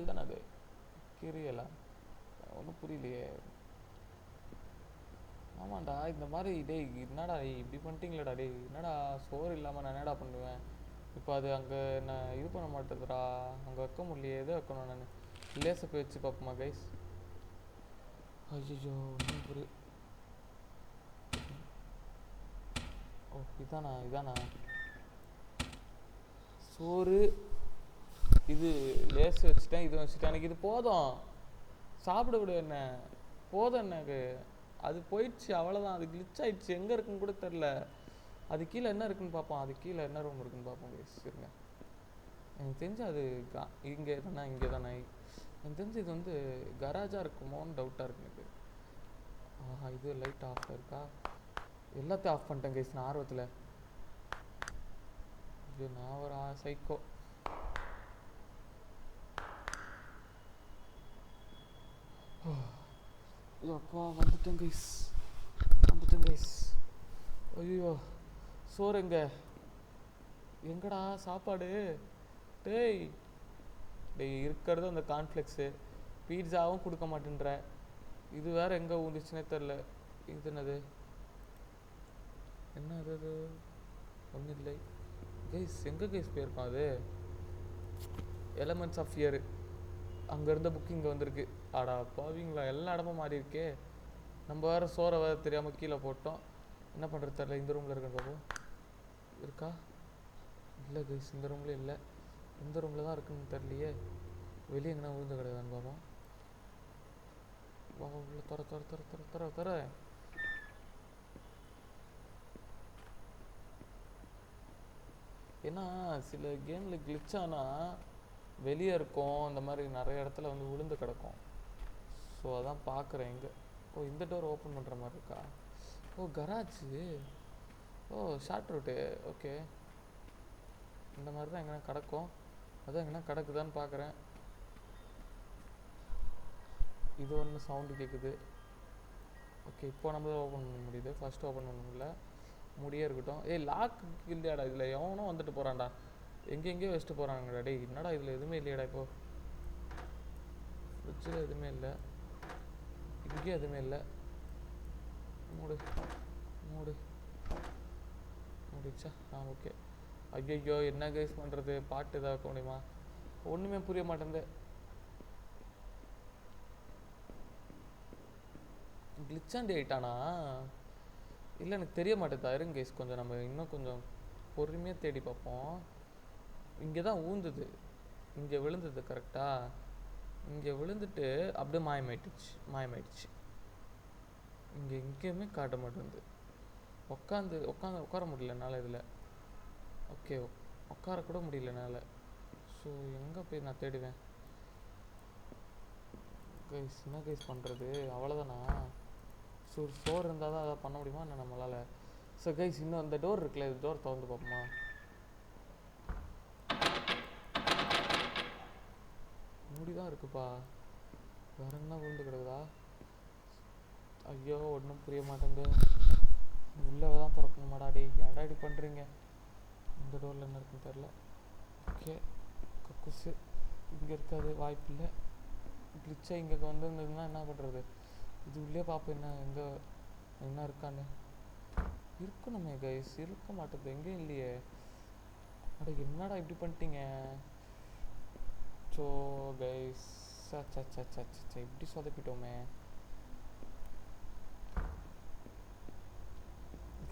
தானே அது? கிரியலா? ஒன்றும் புரியலையே. ஆமாண்டா இந்த மாதிரி. டேய் என்னடா இப்படி பண்ணிட்டீங்களேடா. டேய் என்னடா சோறு இல்லாமல் நான் என்னடா பண்ணுவேன் இப்போ? அது அங்கே நான் இது பண்ண மாட்டேதுடா. அங்கே வைக்க முடியலையே. எதை வைக்கணும் நான்? லேசை போய் வச்சு பார்ப்போமா கைஸ்? ஐயோ ஒன்றும் புரிய. ஓ இதானா சோறு? இது லேஸ் வச்சுட்டேன், இது வச்சுட்டேன். எனக்கு இது போதும். சாப்பிட விடு என்ன, போதும் எனக்கு. அது போயிடுச்சு அவ்வளோதான். அது கிளிச் ஆயிடுச்சு. எங்கே இருக்குன்னு கூட தெரில. அது கீழே என்ன இருக்குன்னு பார்ப்போம். அது கீழே என்ன ரூம் இருக்குன்னு பார்ப்போம் கைஸ். இருங்க, எனக்கு தெரிஞ்சு அது இங்கே தானே. எனக்கு தெரிஞ்சு இது வந்து கராஜாக இருக்குமோன்னு டவுட்டாக இருக்கு எனக்கு. ஆஹா இது லைட் ஆஃப் இருக்கா? எல்லாத்தையும் ஆஃப் பண்ணிட்டேன் கைஸ் நான் ஆர்வத்தில். இது நான் ஒரு சைக்கோ. அப்பா வந்துட்டேன் கைஸ். ஐயோ சோறு எங்கடா சாப்பாடு? டேய் இருக்கிறது அந்த கார்ன்ஃப்ளெக்ஸு. பீட்சாவும் கொடுக்க மாட்டேன்ற. இது வேற எங்கே ஊந்துச்சுன்னே தெரில. இது என்னது? என்ன அது? ஒன்றும் இல்லை கைஸ். எங்கே கைஸ் போயிருக்கோம்? அது எலமெண்ட்ஸ் ஆஃப் ஃபியர். அங்கே இருந்த புக்கு இங்கே வந்திருக்கு. ஆடா பாவீங்களா, எல்லா இடமும் மாறி இருக்கே. நம்ம வேறு சோறை வேறு தெரியாமல் கீழே போட்டோம். என்ன பண்ணுறது தெரில. இந்த ரூமில் இருக்குன்னு பார்ப்போம். இருக்கா? இல்லை கைஸ் இந்த ரூமில் இல்லை. எந்த ரூமில் தான் இருக்குன்னு தெரியலையே. வெளியே எங்கன்னா விழுந்து கிடையாதுன்னு பார்ப்போம். வா உள்ள தர. ஏன்னா சில கேமில் கிளிச் ஆனால் வெளியே இருக்கும். இந்த மாதிரி நிறைய இடத்துல வந்து விழுந்து கிடக்கும். ஸோ அதான் பார்க்குறேன் எங்கே. ஓ இந்த டோர் ஓப்பன் பண்ணுற மாதிரி இருக்கா? ஓ கராஜு. ஓ ஷார்ட் ரூட்டு. ஓகே இந்த மாதிரி தான் எங்கன்னா கிடக்கும். அதான் எங்கன்னா கிடக்குதான்னு பார்க்குறேன். இது ஒன்று சவுண்டு கேட்குது. ஓகே இப்போ நம்மளால் ஓப்பன் பண்ண முடியுது. ஃபஸ்ட்டு ஓப்பன் பண்ண முடியல. முடியே இருக்கட்டும். லாக் இல்லையாடா இதில்? எவனும் வந்துட்டு போகிறான்டா. எங்கெங்கேயோ வச்சுட்டு போகிறாங்கடா. டேய் என்னடா இதில் எதுவுமே இல்லையாடா? இப்போ ஃப்ரிட்ஜில் எதுவுமே இல்லை, இங்கேயும் எதுவுமே இல்லை. மூடிச்சா? ஓகே. ஐயோ என்ன கைஸ் பண்ணுறது? பாட்டு எதாவது வைக்க முடியுமா? ஒன்றுமே புரிய மாட்டேங்குது. கிளிச்சாண்டி ஆயிட்டானா? இல்லை எனக்கு தெரிய மாட்டேதா. இருங்க கைஸ், கொஞ்சம் நம்ம இன்னும் கொஞ்சம் பொறுமையாக தேடி பார்ப்போம். இங்கே தான் ஊந்துது, இங்கே விழுந்தது கரெக்டாக. இங்கே விழுந்துட்டு அப்படியே மாயமாயிடுச்சு. இங்கே எங்கேயுமே காட்ட மாட்டேங்குது. உட்கார முடியல என்னால் இதில். ஓகே, உட்கார கூட முடியல என்னால். ஸோ எங்கே போய் நான் தேடுவேன் கைஸ்? என்ன கைஸ் பண்ணுறது? அவ்வளோதானா? ஸோ சோறு இருந்தால் தான் அதை பண்ண முடியுமா என்ன நம்மளால்? ஸோ கைஸ், இன்னும் அந்த டோர் இருக்குல்ல, இது டோர் திறந்து பார்ப்போமா? மூடி தான் இருக்குப்பா. வேற என்ன விழுந்து கிடக்குதா? ஐயோ, ஒன்றும் புரிய மாட்டேங்குது. உள்ளே தான் திறக்கணுமாடா? டேய், ஏன்டா இப்படி பண்ணுறீங்க? இந்த டோரில் என்ன இருக்குன்னு தெரில. ஓகே, கக்குசு இங்கே இருக்காது, வாய்ப்பில்லை. கிளிச்சாக இங்கே வந்துருந்ததுன்னா என்ன பண்ணுறது? இது உள்ளே பார்ப்போம் என்ன இருக்கான்னு. இருக்கணுமே கைஸ், இருக்க மாட்டேது, எங்கேயும் இல்லையே. அட என்னடா இப்படி பண்ணிட்டீங்க? ஸோ கைஸ், இப்படி சொதப்பிட்டோமே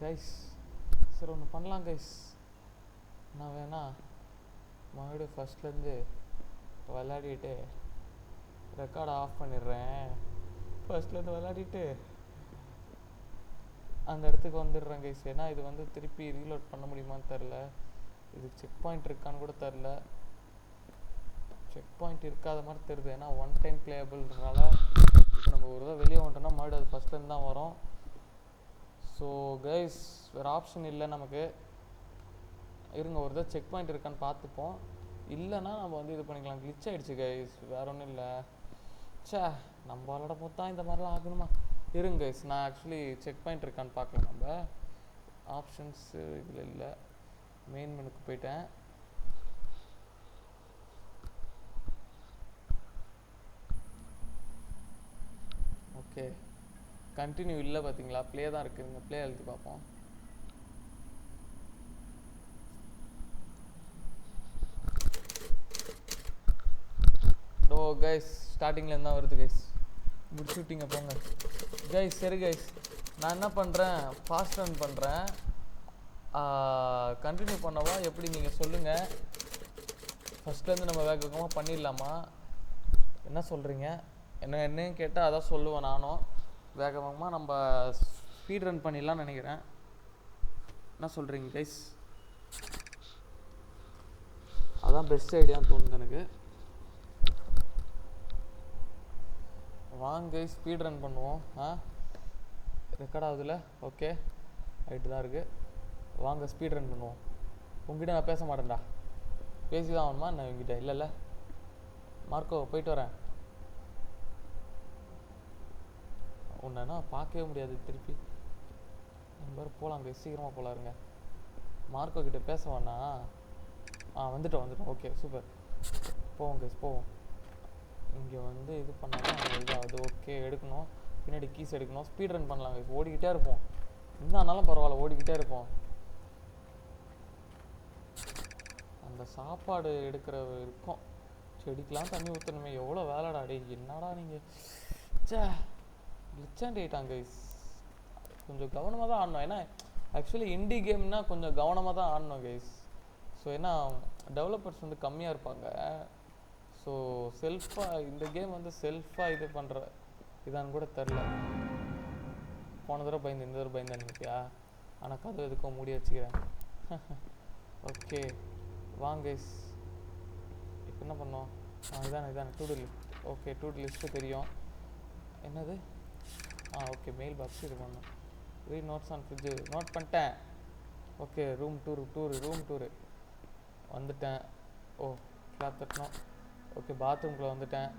கைஸ். சரி, ஒன்று பண்ணலாம் கைஸ். நான் வேணா மறுபடியும் ஃபஸ்ட்லேருந்து விளையாடிட்டு ரெக்கார்டை ஆஃப் பண்ணிடுறேன். ஃபஸ்ட்லேருந்து விளையாடிட்டு அந்த இடத்துக்கு வந்துடுறேன் கைஸ். ஏன்னா இது வந்து திருப்பி ரீலோட் பண்ண முடியுமான்னு தெரில. இது செக் பாயிண்ட் இருக்கான்னு கூட தெரில. செக் பாயிண்ட் இருக்காத மாதிரி தெரியுது. ஏன்னா ஒன் டைம் பிளேயபிள்னால இப்போ நம்ம ஒரு தடவை வெளியே வந்துட்டோம்னா மறுபடியும் அது ஃபஸ்ட்லேருந்து தான் வரும். ஸோ கைஸ், வேறு ஆப்ஷன் இல்லை நமக்கு. இருங்க, ஒரு தடவை செக் பாயிண்ட் இருக்கான்னு பார்த்துப்போம். இல்லைன்னா நம்ம வந்து இது பண்ணிக்கலாம். கிளிச் ஆகிடுச்சு கைஸ், வேறு ஒன்றும் இல்லை. நம்ம விளாட போது தான் இந்த மாதிரிலாம் ஆகணுமா? இருங்க கைஸ், நான் ஆக்சுவலி செக் பாயிண்ட் இருக்கான்னு பார்க்கலாம். நம்ம ஆப்ஷன்ஸு இதில் இல்லை. மெயின் மெனுக்கு போயிட்டேன். ஓகே, கண்டினியூ இல்லை பார்த்தீங்களா? ப்ளே தான் இருக்குதுங்க. ப்ளே எழுதி பார்ப்போம். ஓ கைஸ், ஸ்டார்டிங்லேருந்து தான் வருது கைஸ். முடிச்சு விட்டீங்க போங்க கைஸ். சரி கைஸ், நான் என்ன பண்ணுறேன், ஃபாஸ்ட் ரன் பண்ணுறேன். கண்டினியூ பண்ணவா எப்படி நீங்கள் சொல்லுங்கள்? ஃபஸ்ட்லேருந்து நம்ம வேக வேகமாக பண்ணிடலாமா? என்ன சொல்கிறீங்க? என்னன்னு கேட்டால் அதான் சொல்லுவேன் நானும். வேக வேகமாக நம்ம ஸ்பீட் ரன் பண்ணிடலாம்னு நினைக்கிறேன். என்ன சொல்கிறீங்க கைஸ்? அதான் பெஸ்ட் ஐடியான்னு தோணுது எனக்கு. வாங்க ஸ்பீட் ரன் பண்ணுவோம். ரெக்கார்ட் ஆகுதுல்ல? ஓகே, ரைட்டு தான் இருக்குது. வாங்க ஸ்பீட் ரன் பண்ணுவோம். உங்ககிட்ட நான் பேச மாட்டேன்டா. பேசி தான் ஆகணுமா நான் உங்ககிட்ட? இல்லைல்ல மார்க்கோ, போயிட்டு வரேன். உன்னைன்னா பார்க்கவே முடியாது திருப்பி. நம்ம பேர் போகலாங்க, சீக்கிரமாக போகலாருங்க. மார்க்கோ கிட்டே பேச வேணா? வந்துட்டோம். Okay, super. போவோம் கைஸ், போவோம். இங்கே வந்து இது பண்ணாலும் இதாகுது. ஓகே, எடுக்கணும். பின்னாடி கீஸ் எடுக்கணும். ஸ்பீட் ரன் பண்ணலாம் கைஸ். ஓடிக்கிட்டே இருப்போம். என்ன ஆனாலும் பரவாயில்ல, ஓடிக்கிட்டே இருப்போம். அந்த சாப்பாடு எடுக்கிற இருக்கும். செடிக்கெலாம் தண்ணி ஊற்றணுமே, எவ்வளோ வேலைடா. டே என்னடா நீங்கள் கிளிச்சாண்ட் ஆகிட்டாங்க கைஸ். கொஞ்சம் கவனமாக தான் ஆடணும். ஏன்னா ஆக்சுவலி இண்டி கேம்னா கொஞ்சம் கவனமாக தான் ஆடணும் கைஸ். ஸோ ஏன்னா டெவலப்பர்ஸ் வந்து கம்மியாக இருப்பாங்க. ஸோ செல்ஃபாக இந்த கேம் வந்து செல்ஃபாக இது பண்ணுற இதான்னு கூட தெரில. போன தடவை பயந்து இந்த தடவை பயந்து நினைப்பியா? ஆனால் கதவு எதுக்கும் மூடி வச்சுக்கிறேன். ஓகே வாங்க கைஸ், இப்போ என்ன பண்ணோம்? இதானே to do list. Okay, to do list தெரியும். என்னது? ஓகே, மெயில் பாக்ஸ் இது பண்ணோம். Read notes on fridge note பண்ணிட்டேன். ஓகே, ரூம் டூரு வந்துட்டேன். ஓ, கிளாப் தட்டணும். ஓகே, பாத்ரூம்குள்ளே வந்துட்டேன்.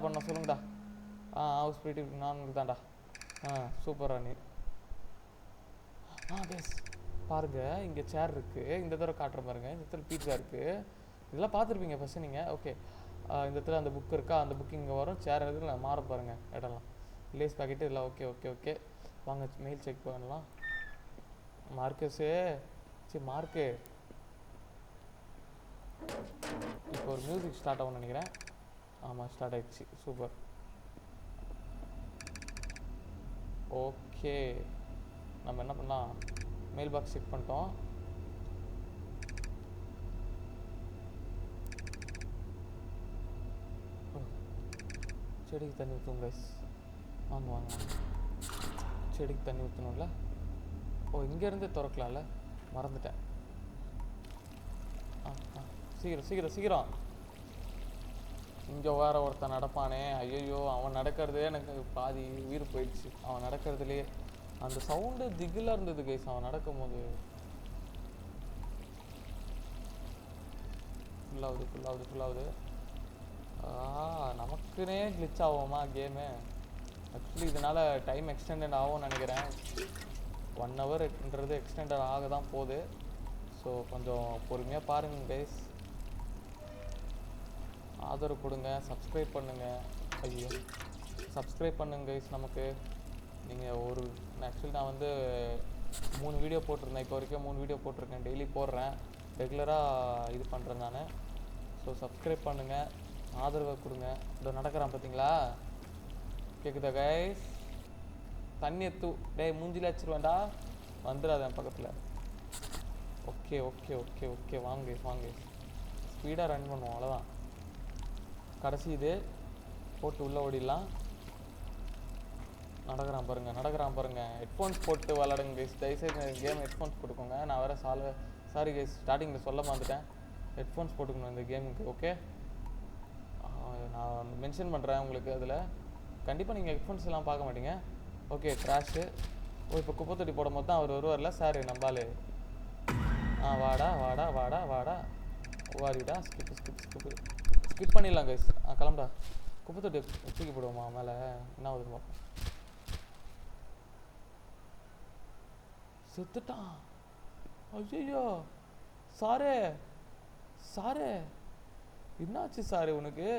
பண்ண சொல்லுங்கடா. ஹவுஸ் பிரிட்டி நான் தான்டா. சூப்பரா நீ. கைஸ் பாருங்க, இங்கே சேர் இருக்குது. இந்த தடவை காட்டுற பாருங்க. இந்த இடத்துல பீட்சா இருக்குது. இதெல்லாம் பார்த்துருப்பீங்க ஃபஸ்ட்டு நீங்கள். ஓகே, இந்த இடத்துல அந்த புக் இருக்கா, அந்த புக் இங்கே வரும். சேர் இடத்துல மாற பாருங்கள் இடம்லாம். லேஸ் பாக்கெட்டு இதெல்லாம். ஓகே ஓகே ஓகே, வாங்க மெயில் செக் பண்ணலாம். மார்க்கஸு சரி மார்க்கு, இப்போ ஒரு மியூசிக் ஸ்டார்ட் ஆகும்னு நினைக்கிறேன். ஆமாம், ஸ்டார்ட் ஆகிடுச்சு. சூப்பர். ஓகே, நம்ம என்ன பண்ணலாம், மெயில் பாக்ஸ் செக் பண்ணிட்டோம். செடிக்கு தண்ணி ஊற்றுவோம் கைஸ். வாங்க வாங்க வாங்க, செடிக்கு தண்ணி ஊற்றணும்ல. இங்கேருந்து திறக்கலாம்ல, மறந்துட்டேன். சீக்கிரம் சீக்கிரம் சீக்கிரம். இங்கே வேற ஒருத்தன் நடப்பானே, ஐயோ அவன் நடக்கிறதே எனக்கு பாதி உயிர் போயிடுச்சு. அவன் நடக்கிறதுலே அந்த சவுண்டு திகிலாக இருந்தது கைஸ். அவன் நடக்கும்போது ஃபுல்லாகுது. நமக்குனே கிளிச் ஆகுமா கேமு. ஆக்சுவலி இதனால் டைம் எக்ஸ்டெண்டட் ஆகும்னு நினைக்கிறேன். 1 ஹவர்ன்றது எக்ஸ்டெண்டட் ஆக தான் போகுது. ஸோ கொஞ்சம் பொறுமையாக பாருங்கள் கைஸ். ஆதரவு கொடுங்க, சப்ஸ்கிரைப் பண்ணுங்கள். ஐயோ சப்ஸ்கிரைப் பண்ணுங்க கைஸ். நமக்கு நீங்கள் ஆக்சுவலி நான் வந்து 3 வீடியோ போட்டிருந்தேன். இப்போ வரைக்கும் 3 வீடியோ போட்டிருக்கேன். டெய்லி போடுறேன், ரெகுலராக இது பண்ணுறேன் நான். ஸோ சப்ஸ்கிரைப் பண்ணுங்கள், ஆதரவை கொடுங்க. இதோ நடக்கிறான் பார்த்தீங்களா, கேட்குதா கைஸ்? தண்ணி எத்து டேய் மூஞ்சில வச்சிருவேன்டா, வந்துடாது என் பக்கத்தில். ஓகே ஓகே ஓகே ஓகே, வாங்க வாங்க, ஸ்பீடாக ரன் பண்ணுவோம், அவ்வளோதான். கடைசி இது போட்டு உள்ளே ஓடிடலாம். நடக்கிறான் பாருங்கள். ஹெட்ஃபோன்ஸ் போட்டு விளாடுங்க கைஸ். தயவுசெய்து கேம் ஹெட்ஃபோன்ஸ் போட்டுக்கோங்க. நான் வேறு சாரி கைஸ், ஸ்டார்டிங்கில் சொல்ல மாந்துட்டேன். ஹெட்ஃபோன்ஸ் போட்டுக்கணும் இந்த கேமுக்கு. ஓகே, நான் மென்ஷன் பண்ணுறேன் உங்களுக்கு. அதில் கண்டிப்பாக நீங்கள் ஹெட்ஃபோன்ஸ் எல்லாம் பார்க்க மாட்டீங்க. ஓகே, க்ராஷு. இப்போ குப்பை தொட்டி போடும் போது தான் அவர் வருவார்ல சார் நம்பால். வாடா வாடா வாடா வாடா வாரிடா. ஸ்கிப் பண்ணிடலாம் கைஸ். கிளம்புடா. குப்பை தொட்டி தூக்கி போடுவோமா மேலே, என்ன ஆகுதுன்னு பார்ப்போம். செத்துட்டான். ஐயோ சாரே என்னாச்சு சாரு உனக்கு?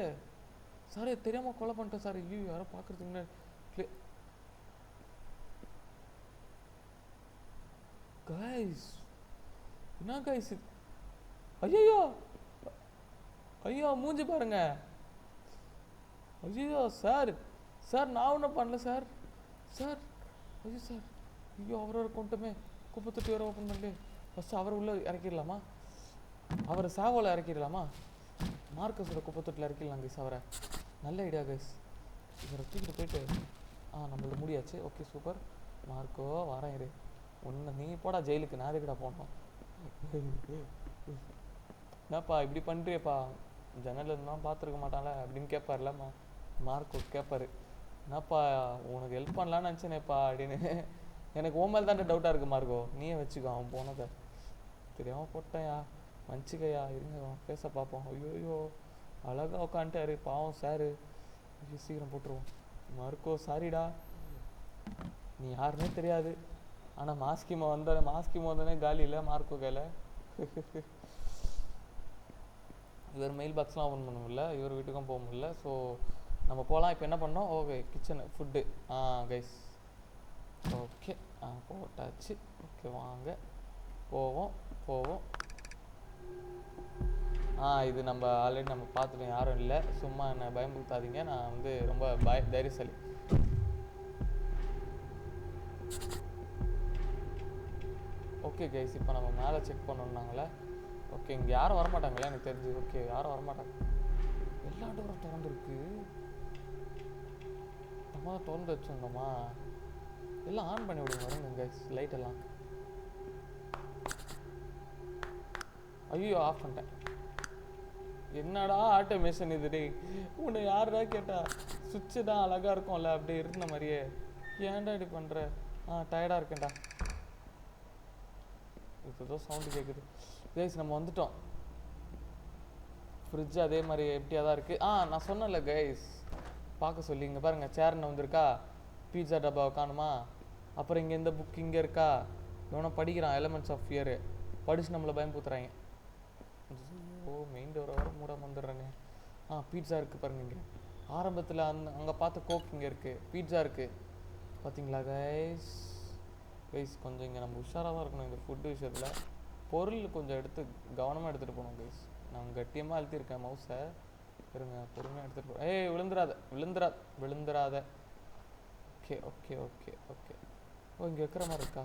சாரே தெரியாமல் கொலை பண்ணிட்டேன் சார். ஐயோ யாரோ பார்க்குறதுக்கு கைஸ், என்ன கைஸ்? ஐயோ மூஞ்சி பாருங்க. ஐயோ சார் நான் ஒன்றும் பண்ணல சார். ஐயோ அவரை கொண்டுமே குப்பை தொட்டி வர ஓப்பன் பண்ணி ஃபஸ்ட்டு அவரை உள்ளே இறக்கிடலாமா? அவரை சாவோவில் இறக்கிடலாமா? மார்க்கஸோட குப்பை தொட்டில் இறக்கிடலாம் கைஸ் அவரை. நல்ல ஐடியா கைஸ். இவரை தூக்கிட்டு போயிட்டு நம்மளோட முடியாச்சு. Okay super. மார்க்கோ வரேன் இரு. நீ போடா ஜெயிலுக்கு, நான் எதுக்குடா போனோம்? என்னப்பா இப்படி பண்ணுறியப்பா, ஜன்னல் இருந்தால் பார்த்துருக்க மாட்டான்ல அப்படின்னு கேட்பார்லம்மா. மார்க்கோ கேட்பாரு, என்னப்பா உனக்கு ஹெல்ப் பண்ணலான்னு நினச்சேனேப்பா அப்படின்னு. எனக்கு ஓ மேலே தான் டவுட்டாக இருக்குது மார்க்கோ, நீயே வச்சுக்கோ. அவன் போனதை தெரியாமல் போட்டேன்யா, மன்னிச்சிக்கையா. இருங்க பேச பார்ப்போம். ஐயோ அழகாக உட்காந்துட்டாரு பாவம் சாரு. சீக்கிரம் போட்டுருவோம். மார்க்கோ சாரிடா, நீ யாருன்னே தெரியாது, ஆனால் மாஸ்கிமோ வந்தோடனே காலி இல்லை மார்க்கோ கையில். இவர் மெயில் பாக்ஸ்லாம் ஓப்பன் பண்ண முடியல, இவர் வீட்டுக்கும் போக முடியல. ஸோ நம்ம போகலாம். இப்போ என்ன பண்ணோம்? Okay kitchen food guys. Okay போட்டாச்சு. ஓகே வாங்க போவோம். இது நம்ம ஆல்ரெடி நம்ம பார்த்துட்டோம், யாரும் இல்லை. சும்மா என்னை பயமுறுத்தாதீங்க, நான் வந்து ரொம்ப தைரியசாலி. ஓகே கைஸ், இப்போ நம்ம மேலே செக் பண்ணோம்னாங்களே. ஓகே இங்கே யாரும் வரமாட்டாங்களே எனக்கு தெரிஞ்சு. ஓகே யாரும் வரமாட்டாங்க, எல்லா டோரும் திறந்துருக்கு. நம்ம தான் திறந்து வச்சுருந்தோமா? எல்லாம் ஆன் பண்ணி விடுங்க வருங்க கைஸ், லைட் எல்லாம். ஐயோ ஆஃப் பண்ணிட்டேன். என்னடா ஆட்டோமேஷன் இது டே, உன்னை யாருடா கேட்டா? சுவிட்சு தான் அழகாக இருக்கும்ல அப்படியே இருந்த மாதிரியே, ஏன்டா இப்படி பண்ணுற? டயர்டாக இருக்கேன்டா. இப்போ சவுண்டு கேட்குது கைஸ். நம்ம வந்துட்டோம். ஃப்ரிட்ஜ் அதே மாதிரி எப்படியா தான் இருக்குது. நான் சொன்னேன்ல கைஸ், பார்க்க சொல்லி. இங்கே பாருங்கள் சேர்னு வந்திருக்கா, பீட்சா டப்பாவை காணுமா. அப்புறம் இங்கே இந்த புக் இங்கே இருக்கா, இவனை படிக்கிறான் எலமெண்ட்ஸ் ஆஃப் ஃபியரு, படிச்சு நம்மளை பயன்படுத்துகிறாங்க. ஓ மெயின் டோரை வர மூடாம வந்துடுறேனே. பீட்சா இருக்குது பாருங்க. இங்கே ஆரம்பத்தில் அங்கே பார்த்த கோக் இங்கே இருக்குது, பீட்சா இருக்குது பார்த்தீங்களா கைஸ். கைஸ் கொஞ்சம் இங்கே நம்ம உஷாராக தான் இருக்கணும் இந்த ஃபுட்டு விஷயத்தில். பொருள் கொஞ்சம் எடுத்து கவனமாக எடுத்துகிட்டு போகணும் கைஸ். நான் கட்டியமாக அழுத்திருக்கேன் மவுஸை, இருங்க பொறுமையாக எடுத்துகிட்டு போகிறேன். ஏய் விழுந்துராத. Okay okay okay okay. ஓ இங்கே வைக்கிற மாதிரி இருக்கா.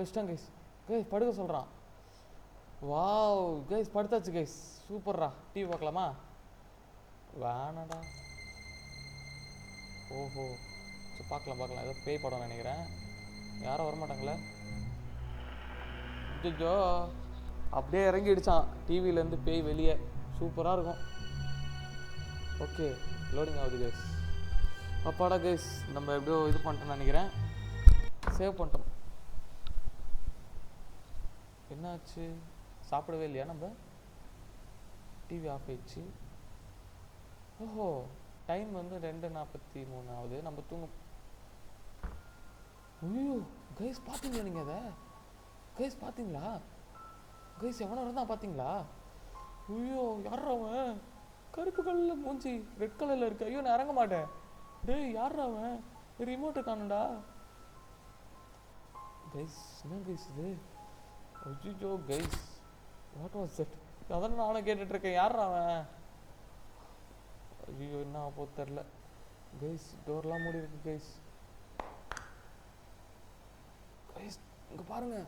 வச்சிட்டேன் கைஸ். கைஸ் படுக்க சொல்கிறான். வாவ் கைஸ் படுத்தாச்சு கைஸ், சூப்பர்ரா. டிவி பார்க்கலாமா? வேணாடா. ஓஹோ சரி பார்க்கலாம். ஏதோ பேய் படம் நினைக்கிறேன். யாரும் வரமாட்டாங்களே. ஐயோ அப்படியே இறங்கிடுச்சான் டிவிலேருந்து பேய் வெளியே. சூப்பராக இருக்கும். ஓகே லோடிங் ஆகுது கைஸ். அப்பாடா கைஸ் நம்ம எப்படியோ இது பண்ணிட்டோம்னு நினைக்கிறேன், சேவ் பண்ணிட்டோம். என்னாச்சு, சாப்பிடவே இல்லையா நம்ம? டிவி ஆஃப் ஆயிடுச்சு. ஓஹோ டைம் வந்து 2:43 ஆகுது. நம்ம தூங்க. ஐயோ கைஸ் பார்த்தீங்களா நீங்கள் அதை? கைஸ் பார்த்தீங்களா கைஸ்? எவனோ இருந்தால் பார்த்தீங்களா? ஐயோ யாரா அவன்? கருப்பு கல்லில் மூஞ்சி ரெட் கலரில் இருக்கு. ஐயோ நான் இறங்க மாட்டேன். டேய் யாரா அவன்? ரிமோட்டை காணுண்டா கைஸ். என்ன கைஸ் இது? ஐயோ கைஸ் வாட் வாஸ் தட்? அதான் நானும் கேட்டுட்ருக்கேன், யாரா அவன்? ஐயோ என்ன ஆகப்போ தெரில கைஸ். டோர்லாம் மூடி இருக்கு கைஸ். கைஸ் இங்கே பாருங்க,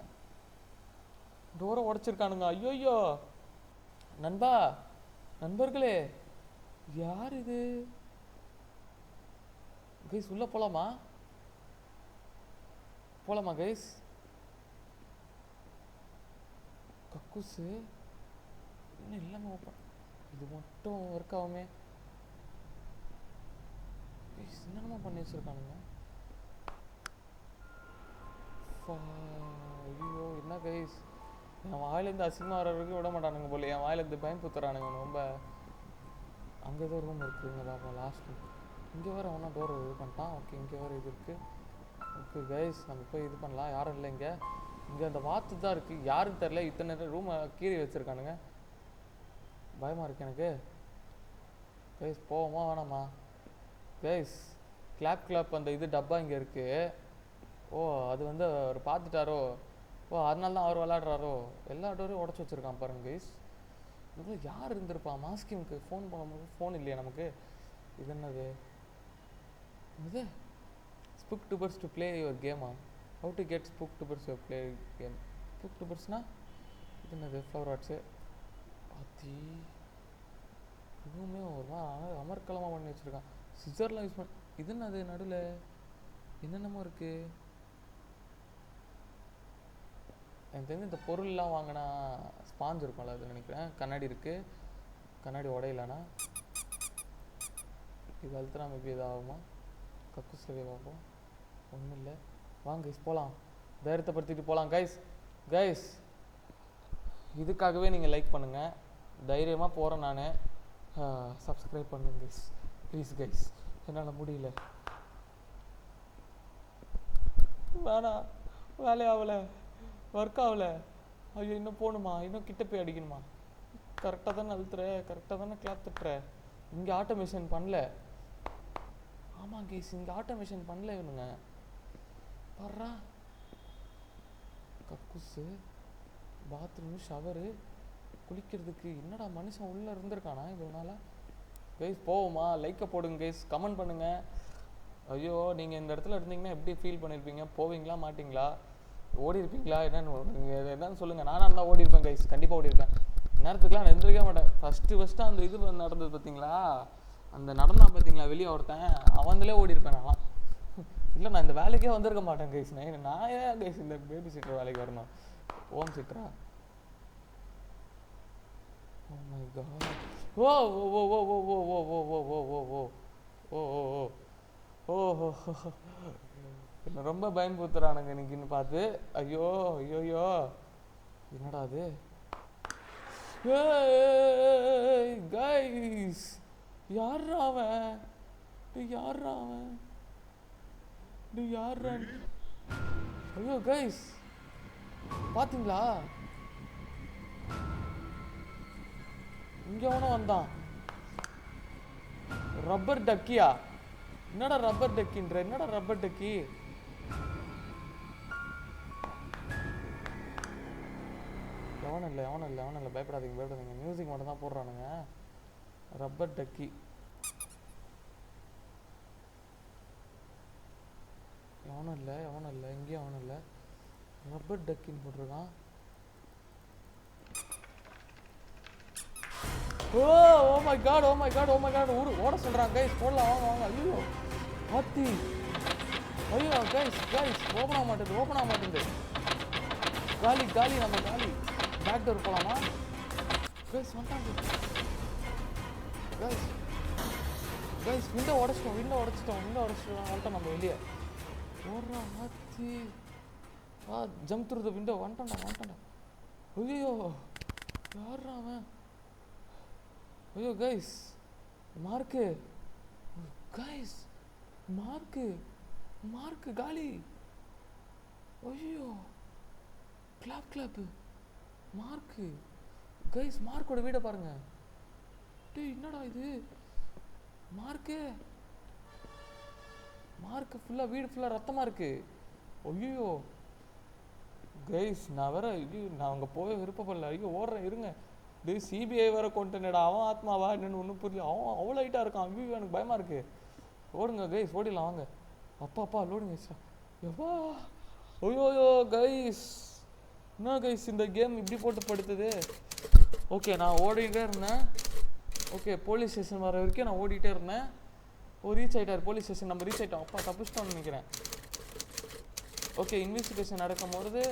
டோரை உடச்சிருக்கானுங்க. ஐயோயோ நண்பர்களே யார் இது? கைஸ் உள்ள போலாமா கைஸ்? கக்கூசு இன்னும் இல்லாம ஓப்பன், இது மட்டும் ஒர்க் ஆகுமே. கைஸ் என்னென்னமோ பண்ணி வச்சிருக்கானுங்க. ஐயோ என்ன கைஸ், என் வாயிலேருந்து அசிங்கமாக வர வரைக்கும் விட மாட்டானுங்க போல. என் வாயிலேருந்து பயன்படுத்துறானுங்க ரொம்ப. அங்கே ஏதோ ரூம் இருக்குதுங்க பாப்பா, லாஸ்ட் ரூம். இங்கே வேறு ஒன்றா டோர் இது பண்ணிட்டான். ஓகே இங்கே வேறு இது இருக்குது. ஓகே கைஸ் நம்ம போய் இது பண்ணலாம். யாரும் இல்லை இங்கே. அந்த வாத்து தான் இருக்குது, யாருன்னு தெரில. இத்தனை ரூமை கீறி வச்சுருக்கானுங்க. பயமாக இருக்கு எனக்கு கைஸ். போவோமா வேணாமா கைஸ்? கிளாப் அந்த இது டப்பா இங்கே இருக்குது. ஓ அது வந்து அவர் பார்த்துட்டாரோ, ஓ அதனால தான் அவர் விளாடுறாரோ. எல்லா டோரையும் உடச்சி வச்சுருக்கான் பாருங்க கைஸ். இதில் யார் இருந்திருப்பான்? மாஸ்கிமுக்கு ஃபோன் பண்ணும்போது ஃபோன் இல்லையா நமக்கு? இது என்னது இது? Spook tubers to play your கேமா? How to get spook tubers your play game? ஸ்புக் டுபர்ஸ்னா இது என்னது? ஃப்ளவர் ஆர்ட்ஸு பாத்தி இதுவுமே ஒரு அமர்க்கலமாக பண்ணி வச்சுருக்கான். சிசர்லாம் யூஸ் பண்ண. இது என்னது நடுவில் என்னென்னமோ இருக்குது? எனக்கு தெரிஞ்சு இந்த பொருள்லாம் வாங்கினா ஸ்பாஞ்ச் இருக்கும்ல அது நினைக்கிறேன். கண்ணாடி இருக்குது, கண்ணாடி உடையலனா இது அழுத்துனா மேபி எதாகுமா? கக்கூசில் பார்ப்போம். ஒன்றும் இல்லை. வாங்க கைஸ் போகலாம், தைரியத்தை படுத்திட்டு போகலாம் கைஸ். இதுக்காகவே நீங்கள் லைக் பண்ணுங்கள், தைரியமாக போகிறேன் நான். சப்ஸ்கிரைப் பண்ணுங்க கைஸ் ப்ளீஸ் கைஸ், என்னால் முடியல. வேணாம் வேலையாகலை, ஒர்க் ஆகலை. ஐயோ இன்னும் போகணுமா? இன்னும் கிட்ட போய் அடிக்கணுமா? கரெக்டாக தானே அழுத்துற, கரெக்டாக தானே கிளாப் தட்டுற. இங்கே ஆட்டோமேஷன் பண்ணல. ஆமாம் கேஸ் இங்கே ஆட்டோமேஷன் பண்ணல இவனுங்க. வர்றா கக்கூசு, பாத்ரூமு, ஷவரு, குளிக்கிறதுக்கு. என்னடா மனுஷன் உள்ளே இருந்திருக்கானா இதனால? கைஸ் போவோமா? லைக்கை போடுங்க கைஸ், கமெண்ட் பண்ணுங்கள். ஐயோ நீங்கள் இந்த இடத்துல இருந்தீங்கன்னா எப்படி ஃபீல் பண்ணியிருப்பீங்க? போவீங்களா மாட்டிங்களா? ஓடி இருப்பீங்களா? என்னன்னு சொல்லுங்கள். நானாக இருந்தால் ஓடி இருப்பேன் கைஸ், கண்டிப்பாக ஓடி இருப்பேன். நேரத்துக்குலாம் நான் எந்திரிக்க மாட்டேன். ஃபஸ்ட்டு அந்த இது நடந்தது பார்த்தீங்களா, அந்த நடந்தான் பார்த்தீங்களா வெளியே ஒருத்தன், அவன்லேயே ஓடி இருப்பேன் நான்லாம். இல்லை நான் இந்த வேலைக்கே வந்திருக்க மாட்டேன் கைஸ். நான் ஏன் கைஸ் இந்த பேபி சிட்டர் வேலைக்கு வரணும்? ஹோம் சிட்டரா? Oh my god. Oh oh oh oh oh oh oh oh oh oh oh oh oh oh oh என்ன ரொம்ப பயன்படுத்துறானுங்க இன்னைக்குன்னு பார்த்து. ஐயோ ஐயோயோ என்னடா அது? கைஸ் யாரா அவன்? யாரா அவன்? யாரா? ஐயோ கைஸ், பாத்தீங்களா? இங்க அவனும் வந்தான். ரப்பர் டக்கியா? என்னடா ரப்பர் டக்கின்ற? என்னடா ரப்பர் டக்கி? எவனும் இல்லை, பயப்படாதீங்க. மியூசிக் மட்டும் தான் போடுறானுங்க. Rubber Ducky. எவனும் இல்லை, இங்கேயும் அவனும் இல்லை. ரப்பர் டக்கின்னு போட்டிருக்கான். ஓ மை காட் ஓட சொல்றான் கைஸ். போடலாம், வாங்க. ஐயோ ஆத்தி, ஐயோ கைஸ் ஓபன் ஆக மாட்டேங்குது. காலி நம்ம காலி. பேக் டோர் போலாமா கைஸ்? வந்துட்டாங்க கைஸ். விண்டோ உடைச்சிட்டோம். வந்துட்டோம் நம்ம வெளியே. ஓடுறா ஆத்தி. Jump through the window. வந்துட்டான்டா. ஐயோ யாரா அவன்? ஐயோ கைஸ், மார்க்கு காலி. ஐயோ கிளாப் மார்க்கு கைஸ். மார்க்கோட வீடை பாருங்க. டேய் என்னடா இது? மார்க்கு வீடு ஃபுல்லா ரத்தமா இருக்கு. ஐயோ கைஸ், நான் அங்கே போக விருப்பப்படல. ஐயோ ஓடுறேன், இருங்க. டேய் சிபிஐ வேற கொண்டுனடா. அவன் ஆத்மாவா என்னன்னு ஒன்றும் புரியல. அவன் அவ்வளோ ஹைட்டாக இருக்கான். ஐயோ எனக்கு பயமா இருக்கு. ஓடுங்க கைஸ், ஓடிடலாம் வாங்க. அப்பா லோடுங்க. எப்பா ஐயோ கைஸ், என்ன கைஸ் இந்த கேம் இப்படி போட்டு படுத்துது? ஓகே, நான் ஓடிட்டே இருந்தேன். ஓகே, போலீஸ் ஸ்டேஷன் வர வரைக்கும் நான் ஓடிட்டே இருந்தேன். ரீச் ஆகிட்டார் போலீஸ் ஸ்டேஷன். நம்ம ரீச் ஆகிட்டோம். அப்பா தப்பிச்சிட்டோம்னு நினைக்கிறேன். ஓகே, இன்வெஸ்டிகேஷன் நடக்கும்போது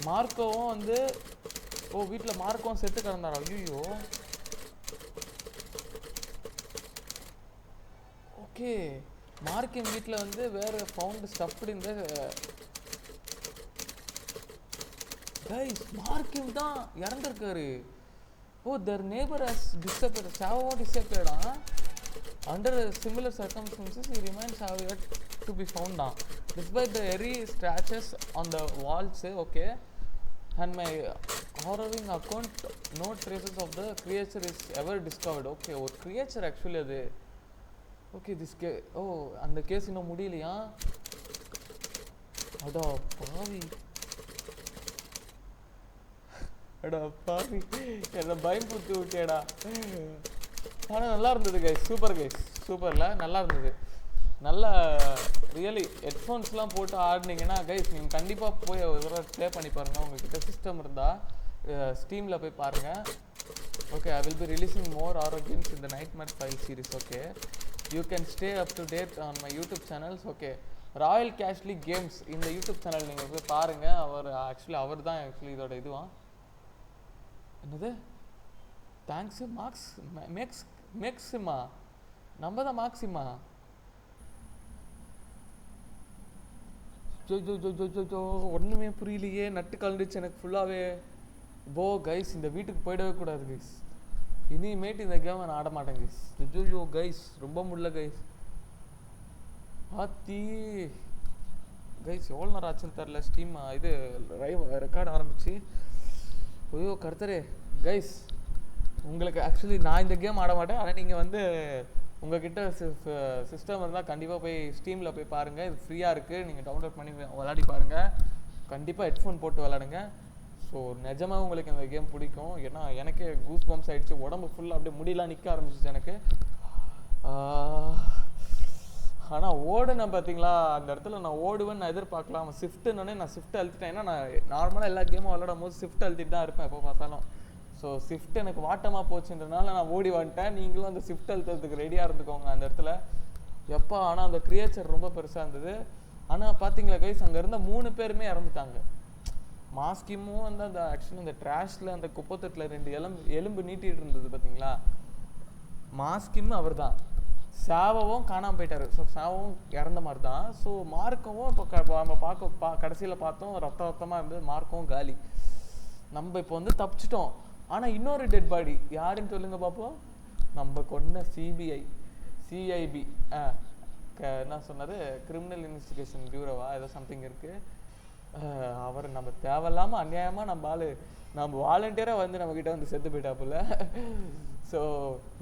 மார்க்கவும் வீட்டில் மார்க்கவும் செத்து கிடந்தாரா? ஐயோ ஓகே, மார்க்கின் வீட்டில் வேறு ஃபவுண்ட் ஸ்டஃப்டு இந்த கைஸ். மார்க்கின் தான் இறந்துருக்காரு. their neighbor has disappeared. சாவும் டிஸப்பியர்டா. Under similar circumstances, he remains have yet to be found. Despite the airy scratches on the walls, okay, and my harrowing account, no traces of the creature is ever discovered. Okay, ஒரு creature actually அது. Okay, this case, அந்த case இன்னும் முடியலையா? அடா பாவி, என்ன பயம்புத்தி விட்டேடா. ஆனால் நல்லா இருந்தது கைஸ். சூப்பரில் நல்லா இருந்தது. நல்லா ரியலி ஹெட்ஃபோன்ஸ்லாம் போட்டு ஆடினீங்கன்னா கைஸ் நீங்கள் கண்டிப்பாக போய் ஒரு தடவை ப்ளே பண்ணி பாருங்கள். உங்கள்கிட்ட சிஸ்டம் இருந்தால் ஸ்டீமில் போய் பாருங்கள். Okay, I will be releasing more horror games இந்த nightmare file series. Okay, you can stay up to date on my YouTube channels. Okay, royal கேஷ்லி கேம்ஸ் இந்த யூடியூப் சேனல் நீங்கள் போய் பாருங்கள். அவர் தான் இதோட இதுவான். என்னது? Thanks Maxima. நம்ம தான் மாக்ஸிமா. ஜோ ஒன்றுமே புரியலையே. நட்டு கலந்துச்சு எனக்கு ஃபுல்லாகவே. கைஸ், இந்த வீட்டுக்கு போயிடவே கூடாது கைஸ். இனிமேட்டு இந்த கேமை நான் ஆட மாட்டேன் கைஸ். ஜோ கைஸ், ரொம்ப முடியல கைஸ். ஆத்தி கைஸ், எவ்வளோ நேரம் ஆச்சுன்னு தெரில. ஸ்டீம் இது ரெக்கார்ட் ஆரம்பிச்சு. ஐயோ கருத்தரே கைஸ், உங்களுக்கு ஆக்சுவலி நான் இந்த கேம் ஆட மாட்டேன். ஆனால் நீங்கள் உங்ககிட்ட சிஸ்டம் இருந்தால் கண்டிப்பாக போய் ஸ்டீமில் போய் பாருங்கள். இது ஃப்ரீயாக இருக்குது. நீங்கள் டவுன்லோட் பண்ணி விளையாடி பாருங்கள். கண்டிப்பாக ஹெட்ஃபோன் போட்டு விளையாடுங்க. ஸோ நிஜமாக உங்களுக்கு இந்த கேம் பிடிக்கும். ஏன்னா எனக்கே கூஸ் பம்ப்ஸ் ஆகிடுச்சு. உடம்பு ஃபுல்லாக அப்படியே முடியெல்லாம் நிற்க ஆரம்பிச்சிச்சு எனக்கு. ஆனால் ஓடுனேன் பார்த்தீங்களா, அந்த இடத்துல நான் ஓடுவேன்னு நான் எதிர்பார்க்கலாம். ஷிஃப்ட்டுன்னொடனே நான் ஷிஃப்ட் அழுத்திட்டேன். ஏன்னா நான் நார்மலாக எல்லா கேமும் விளையாடும் போது ஷிஃப்ட் அழுத்திட்டு தான் இருப்பேன் எப்போ பார்த்தாலும். ஸோ ஷிஃப்ட் எனக்கு வாட்டமாக போச்சுன்றனால நான் ஓடி வந்துட்டேன். நீங்களும் அந்த ஷிஃப்ட் அழுத்துறதுக்கு ரெடியாக இருந்துக்கோங்க அந்த இடத்துல. ஆனால் அந்த கிரியேச்சர் ரொம்ப பெருசாக இருந்தது. ஆனால் பார்த்தீங்களா கைஸ், அங்கே இருந்த 3 பேருமே இறந்துட்டாங்க. மாஸ்கிமும் அந்த ஆக்சுவலி அந்த ட்ராஷில் அந்த குப்பத்தட்டில் 2 எலும்பு நீட்டிகிட்டு இருந்தது பார்த்தீங்களா. மாஸ்கிம் அவர் தான். சாவவும் காணாமல் போயிட்டாரு. ஸோ சாவவும் இறந்த மாதிரி தான். ஸோ மார்க்கவும் இப்போ நம்ம கடைசியில் பார்த்தோம் ரத்தமாக இருந்தது. மார்க்கவும் காலி. நம்ம இப்போ தப்பிச்சிட்டோம். ஆனால் இன்னொரு டெட் பாடி யாருன்னு சொல்லுங்க பார்ப்போம். நம்ம கொன்ன சிஐபி என்ன சொன்னார், கிரிமினல் இன்வெஸ்டிகேஷன் பியூரோவா ஏதோ சம்திங் இருக்குது. அவர் நம்ம தேவையில்லாமல் அநியாயமாக நம்ம வாலண்டியராக வந்து நம்மக்கிட்ட வந்து செத்து போயிட்டாப்புல. ஸோ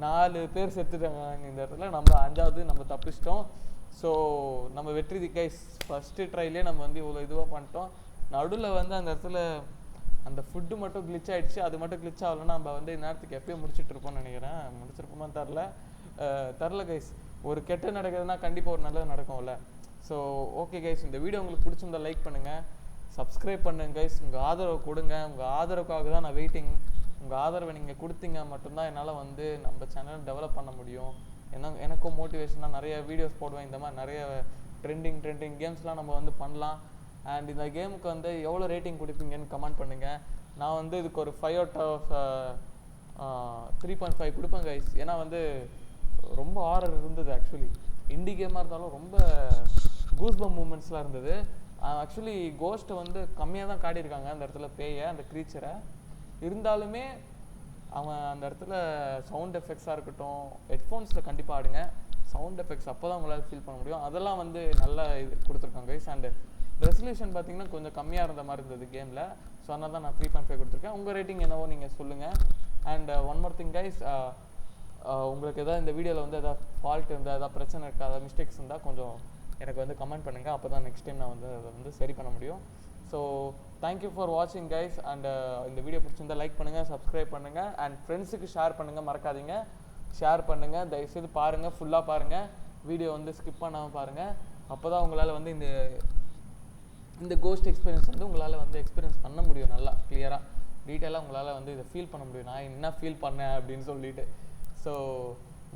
4 பேர் செத்துட்டாங்க இந்த இடத்துல, நம்ம 5வது நம்ம தப்பிச்சிட்டோம். ஸோ நம்ம வெற்றி கைஸ். ஃபஸ்ட்டு ட்ரைலே நம்ம வந்து இவ்வளோ இதுவாக பண்ணிட்டோம். நடுவில் வந்து அந்த இடத்துல அந்த ஃபுட்டு மட்டும் கிளிச் ஆகிடுச்சு. அது மட்டும் கிளிச் ஆகலைன்னா நம்ம வந்து நேரத்துக்கு எப்பயும் முடிச்சுட்டு இருப்போம்னு நினைக்கிறேன். முடிச்சிருப்போமான்னு தெரில கைஸ். ஒரு கெட்ட நடக்குதுன்னா கண்டிப்பாக ஒரு நல்லது நடக்கும்ல. ஸோ ஓகே கைஸ், இந்த வீடியோ உங்களுக்கு பிடிச்சிருந்தா லைக் பண்ணுங்கள், சப்ஸ்கிரைப் பண்ணுங்க கைஸ். உங்கள் ஆதரவை கொடுங்க. உங்கள் ஆதரவுக்காக தான் நான் வெயிட்டிங். உங்கள் ஆதரவை நீங்கள் கொடுத்தீங்க மட்டும்தான் என்னால் வந்து நம்ம சேனல் டெவலப் பண்ண முடியும். ஏன்னா எனக்கும் மோட்டிவேஷனாக நிறைய வீடியோஸ் போடுவேன். இந்த மாதிரி நிறைய ட்ரெண்டிங் கேம்ஸ்லாம் நம்ம வந்து பண்ணலாம். அண்ட் இந்த கேமுக்கு வந்து எவ்வளோ ரேட்டிங் கொடுப்பீங்கன்னு கமெண்ட் பண்ணுங்கள். நான் வந்து இதுக்கு ஒரு 5 out of 3.5 கொடுப்பேன் கைஸ். ஏன்னா வந்து ரொம்ப ஹாரர் இருந்தது. ஆக்சுவலி இண்டி கேமாக இருந்தாலும் ரொம்ப கூஸ்பம் மூமெண்ட்ஸ்லாம் இருந்தது. ஆக்சுவலி கோஸ்ட்டை வந்து கம்மியாக தான் காட்டியிருக்காங்க அந்த இடத்துல, பேயை, அந்த க்ரீச்சரை. இருந்தாலுமே அவன் அந்த இடத்துல சவுண்ட் எஃபெக்ட்ஸாக இருக்கட்டும், ஹெட்ஃபோன்ஸில் கண்டிப்பாக ஆடுங்க. சவுண்ட் எஃபெக்ட்ஸ் அப்போ தான் உங்களால் ஃபீல் பண்ண முடியும். அதெல்லாம் வந்து நல்லா இது கொடுத்துருக்காங்க கைஸ். அண்டு ரெசல்யூஷன் பார்த்தீங்கன்னா கொஞ்சம் கம்மியாக இருந்த மாதிரி இருந்தது கேமில். ஸோ அதனால தான் நான் 3.5 கொடுத்துருக்கேன். உங்கள் ரேட்டிங் என்னவோ நீங்கள் சொல்லுங்கள். And one more thing guys, உங்களுக்கு எதாவது இந்த வீடியோவில் வந்து எதாவது ஃபால்ட் இருந்தால், எதாவது பிரச்சனை இருக்கா, எதாவது மிஸ்டேக்ஸ் இருந்தால் கொஞ்சம் எனக்கு வந்து கமெண்ட் பண்ணுங்கள். அப்போ தான் நெக்ஸ்ட் டைம் நான் வந்து அதை வந்து சரி பண்ண முடியும். ஸோ தேங்க்யூ ஃபார் வாட்சிங் கைஸ். அண்ட் இந்த வீடியோ பிடிச்சிருந்தால் லைக் பண்ணுங்கள், சப்ஸ்கிரைப் பண்ணுங்கள், அண்ட் ஃப்ரெண்ட்ஸுக்கு ஷேர் பண்ணுங்கள். மறக்காதீங்க, ஷேர் பண்ணுங்கள். தயவுசெய்து பாருங்கள், ஃபுல்லாக பாருங்கள். வீடியோ வந்து ஸ்கிப் பண்ணாமல் பாருங்கள். அப்போ தான் உங்களால் வந்து இந்த கோஸ்ட் எக்ஸ்பீரியன்ஸ் வந்து உங்களால் வந்து எக்ஸ்பீரியன்ஸ் பண்ண முடியும். நல்லா கிளியராக டீட்டெயிலாக உங்களால் வந்து இதை ஃபீல் பண்ண முடியும். நான் என்ன ஃபீல் பண்ணேன் அப்படின்னு சொல்லிட்டு. ஸோ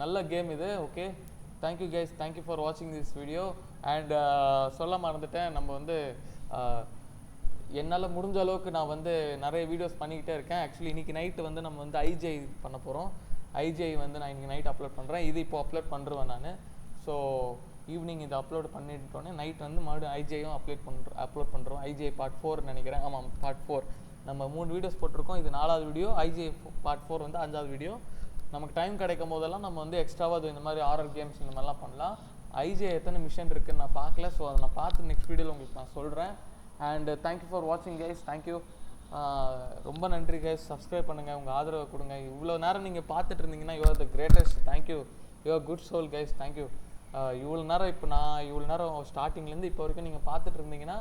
நல்ல கேம் இது. Okay, thank you guys. Thank you for வாட்சிங் திஸ் வீடியோ. அண்ட் சொல்ல மறந்துட்டேன், நம்ம வந்து என்னால் முடிஞ்ச அளவுக்கு நான் வந்து நிறைய வீடியோஸ் பண்ணிக்கிட்டே இருக்கேன். ஆக்சுவலி இன்றைக்கி நைட்டு வந்து நம்ம வந்து ஐஜிஐ பண்ண போகிறோம். ஐஜிஐ வந்து நான் இன்றைக்கி நைட் அப்லோட் பண்ணுறேன். இது இப்போ அப்லோட் பண்ணுறேன் நான். ஸோ ஈவினிங் இதை அப்லோட் பண்ணிட்டோன்னே நைட் வந்து மறுபடியும் ஐஜிஐயும் அப்லோட் பண்ணுறோம். ஐஜிஐ பார்ட் 4 நினைக்கிறேன். ஆமாம், பார்ட் 4. நம்ம 3 வீடியோஸ் போட்டிருக்கோம். இது 4வது வீடியோ. ஐஜிஐ பார்ட் 4 வந்து 5வது வீடியோ. நமக்கு டைம் கிடைக்கும் போதெல்லாம் நம்ம வந்து எக்ஸ்ட்ராவாக இந்த மாதிரி ஹாரர் கேம்ஸ் இந்த மாதிரிலாம் பண்ணலாம். ஐஜிஐ எத்தனை மிஷன் இருக்குதுன்னு நான் பார்க்கல. ஸோ அதை நான் பார்த்து நெக்ஸ்ட் வீடியோவில் உங்களுக்கு நான் சொல்கிறேன். அண்ட் தேங்க்யூ ஃபார் வாட்சிங் கைஸ். தேங்க்யூ, ரொம்ப நன்றி கைஸ். சப்ஸ்கிரைப் பண்ணுங்கள், உங்கள் ஆதரவை கொடுங்க. இவ்வளோ நேரம் நீங்கள் பார்த்துட்டு இருந்தீங்கன்னா you are the greatest. Thank you, you are good soul guys. Thank you. இவ்வளோ நேரம் இப்போ நான் இவ்வளோ நேரம் ஸ்டார்டிங்லேருந்து இப்போ வரைக்கும் நீங்கள் பார்த்துட்டு இருந்தீங்கன்னா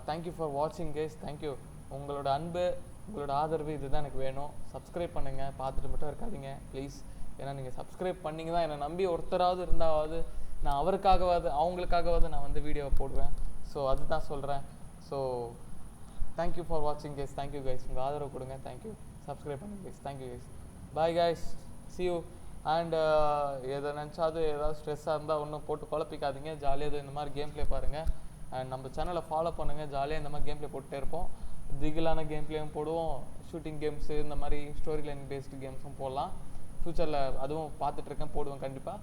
தேங்க்யூ ஃபார் வாட்சிங் கைஸ். தேங்க்யூ. உங்களோட அன்பு, உங்களோட ஆதரவு இதுதான் எனக்கு வேணும். சப்ஸ்கிரைப் பண்ணுங்கள், பார்த்துட்டு மட்டும் இருக்காதீங்க ப்ளீஸ். ஏன்னா நீங்கள் சப்ஸ்கிரைப் பண்ணிங்க தான் என்னை நம்பி ஒருத்தராவது இருந்தாவது நான் அவங்களுக்காகவாது நான் வந்து வீடியோவை போடுவேன். ஸோ அதுதான் சொல்கிறேன். ஸோ தேங்க்யூ ஃபார் வாட்சிங் கைஸ். Thank you guys. உங்கள் ஆதரவு கொடுங்க. தேங்க்யூ. சப்ஸ்கிரைப் பண்ணுங்க guys. Thank you guys. Bye guys. see you. And எதை நினச்சாது ஏதாவது ஸ்ட்ரெஸ்ஸாக இருந்தால் ஒன்றும் போட்டு குழப்பிக்காதீங்க. ஜாலியாக இந்த மாதிரி கேம் ப்ளே பாருங்கள். அண்ட் நம்ம சேனலை ஃபாலோ பண்ணுங்கள். ஜாலியாக இந்த மாதிரி கேம் ப்ளே போட்டுகிட்டே இருப்போம். திகிலான கேம் ப்ளேயும் போடுவோம், ஷூட்டிங் கேம்ஸு, இந்த மாதிரி ஸ்டோரி லைன் பேஸ்டு கேம்ஸும் போடலாம். ஃப்யூச்சரில் அதுவும் பார்த்துட்ருக்கேன், போடுவேன் கண்டிப்பாக.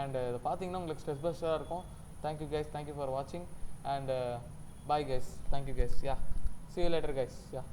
அண்ட் இதை பார்த்தீங்கன்னா உங்களுக்கு ஸ்ட்ரெஸ் பஸ்டாக இருக்கும். Thank you guys. தேங்க்யூ ஃபார் வாட்சிங். And bye guys. Thank you guys. Yeah, see you later guys. Yeah.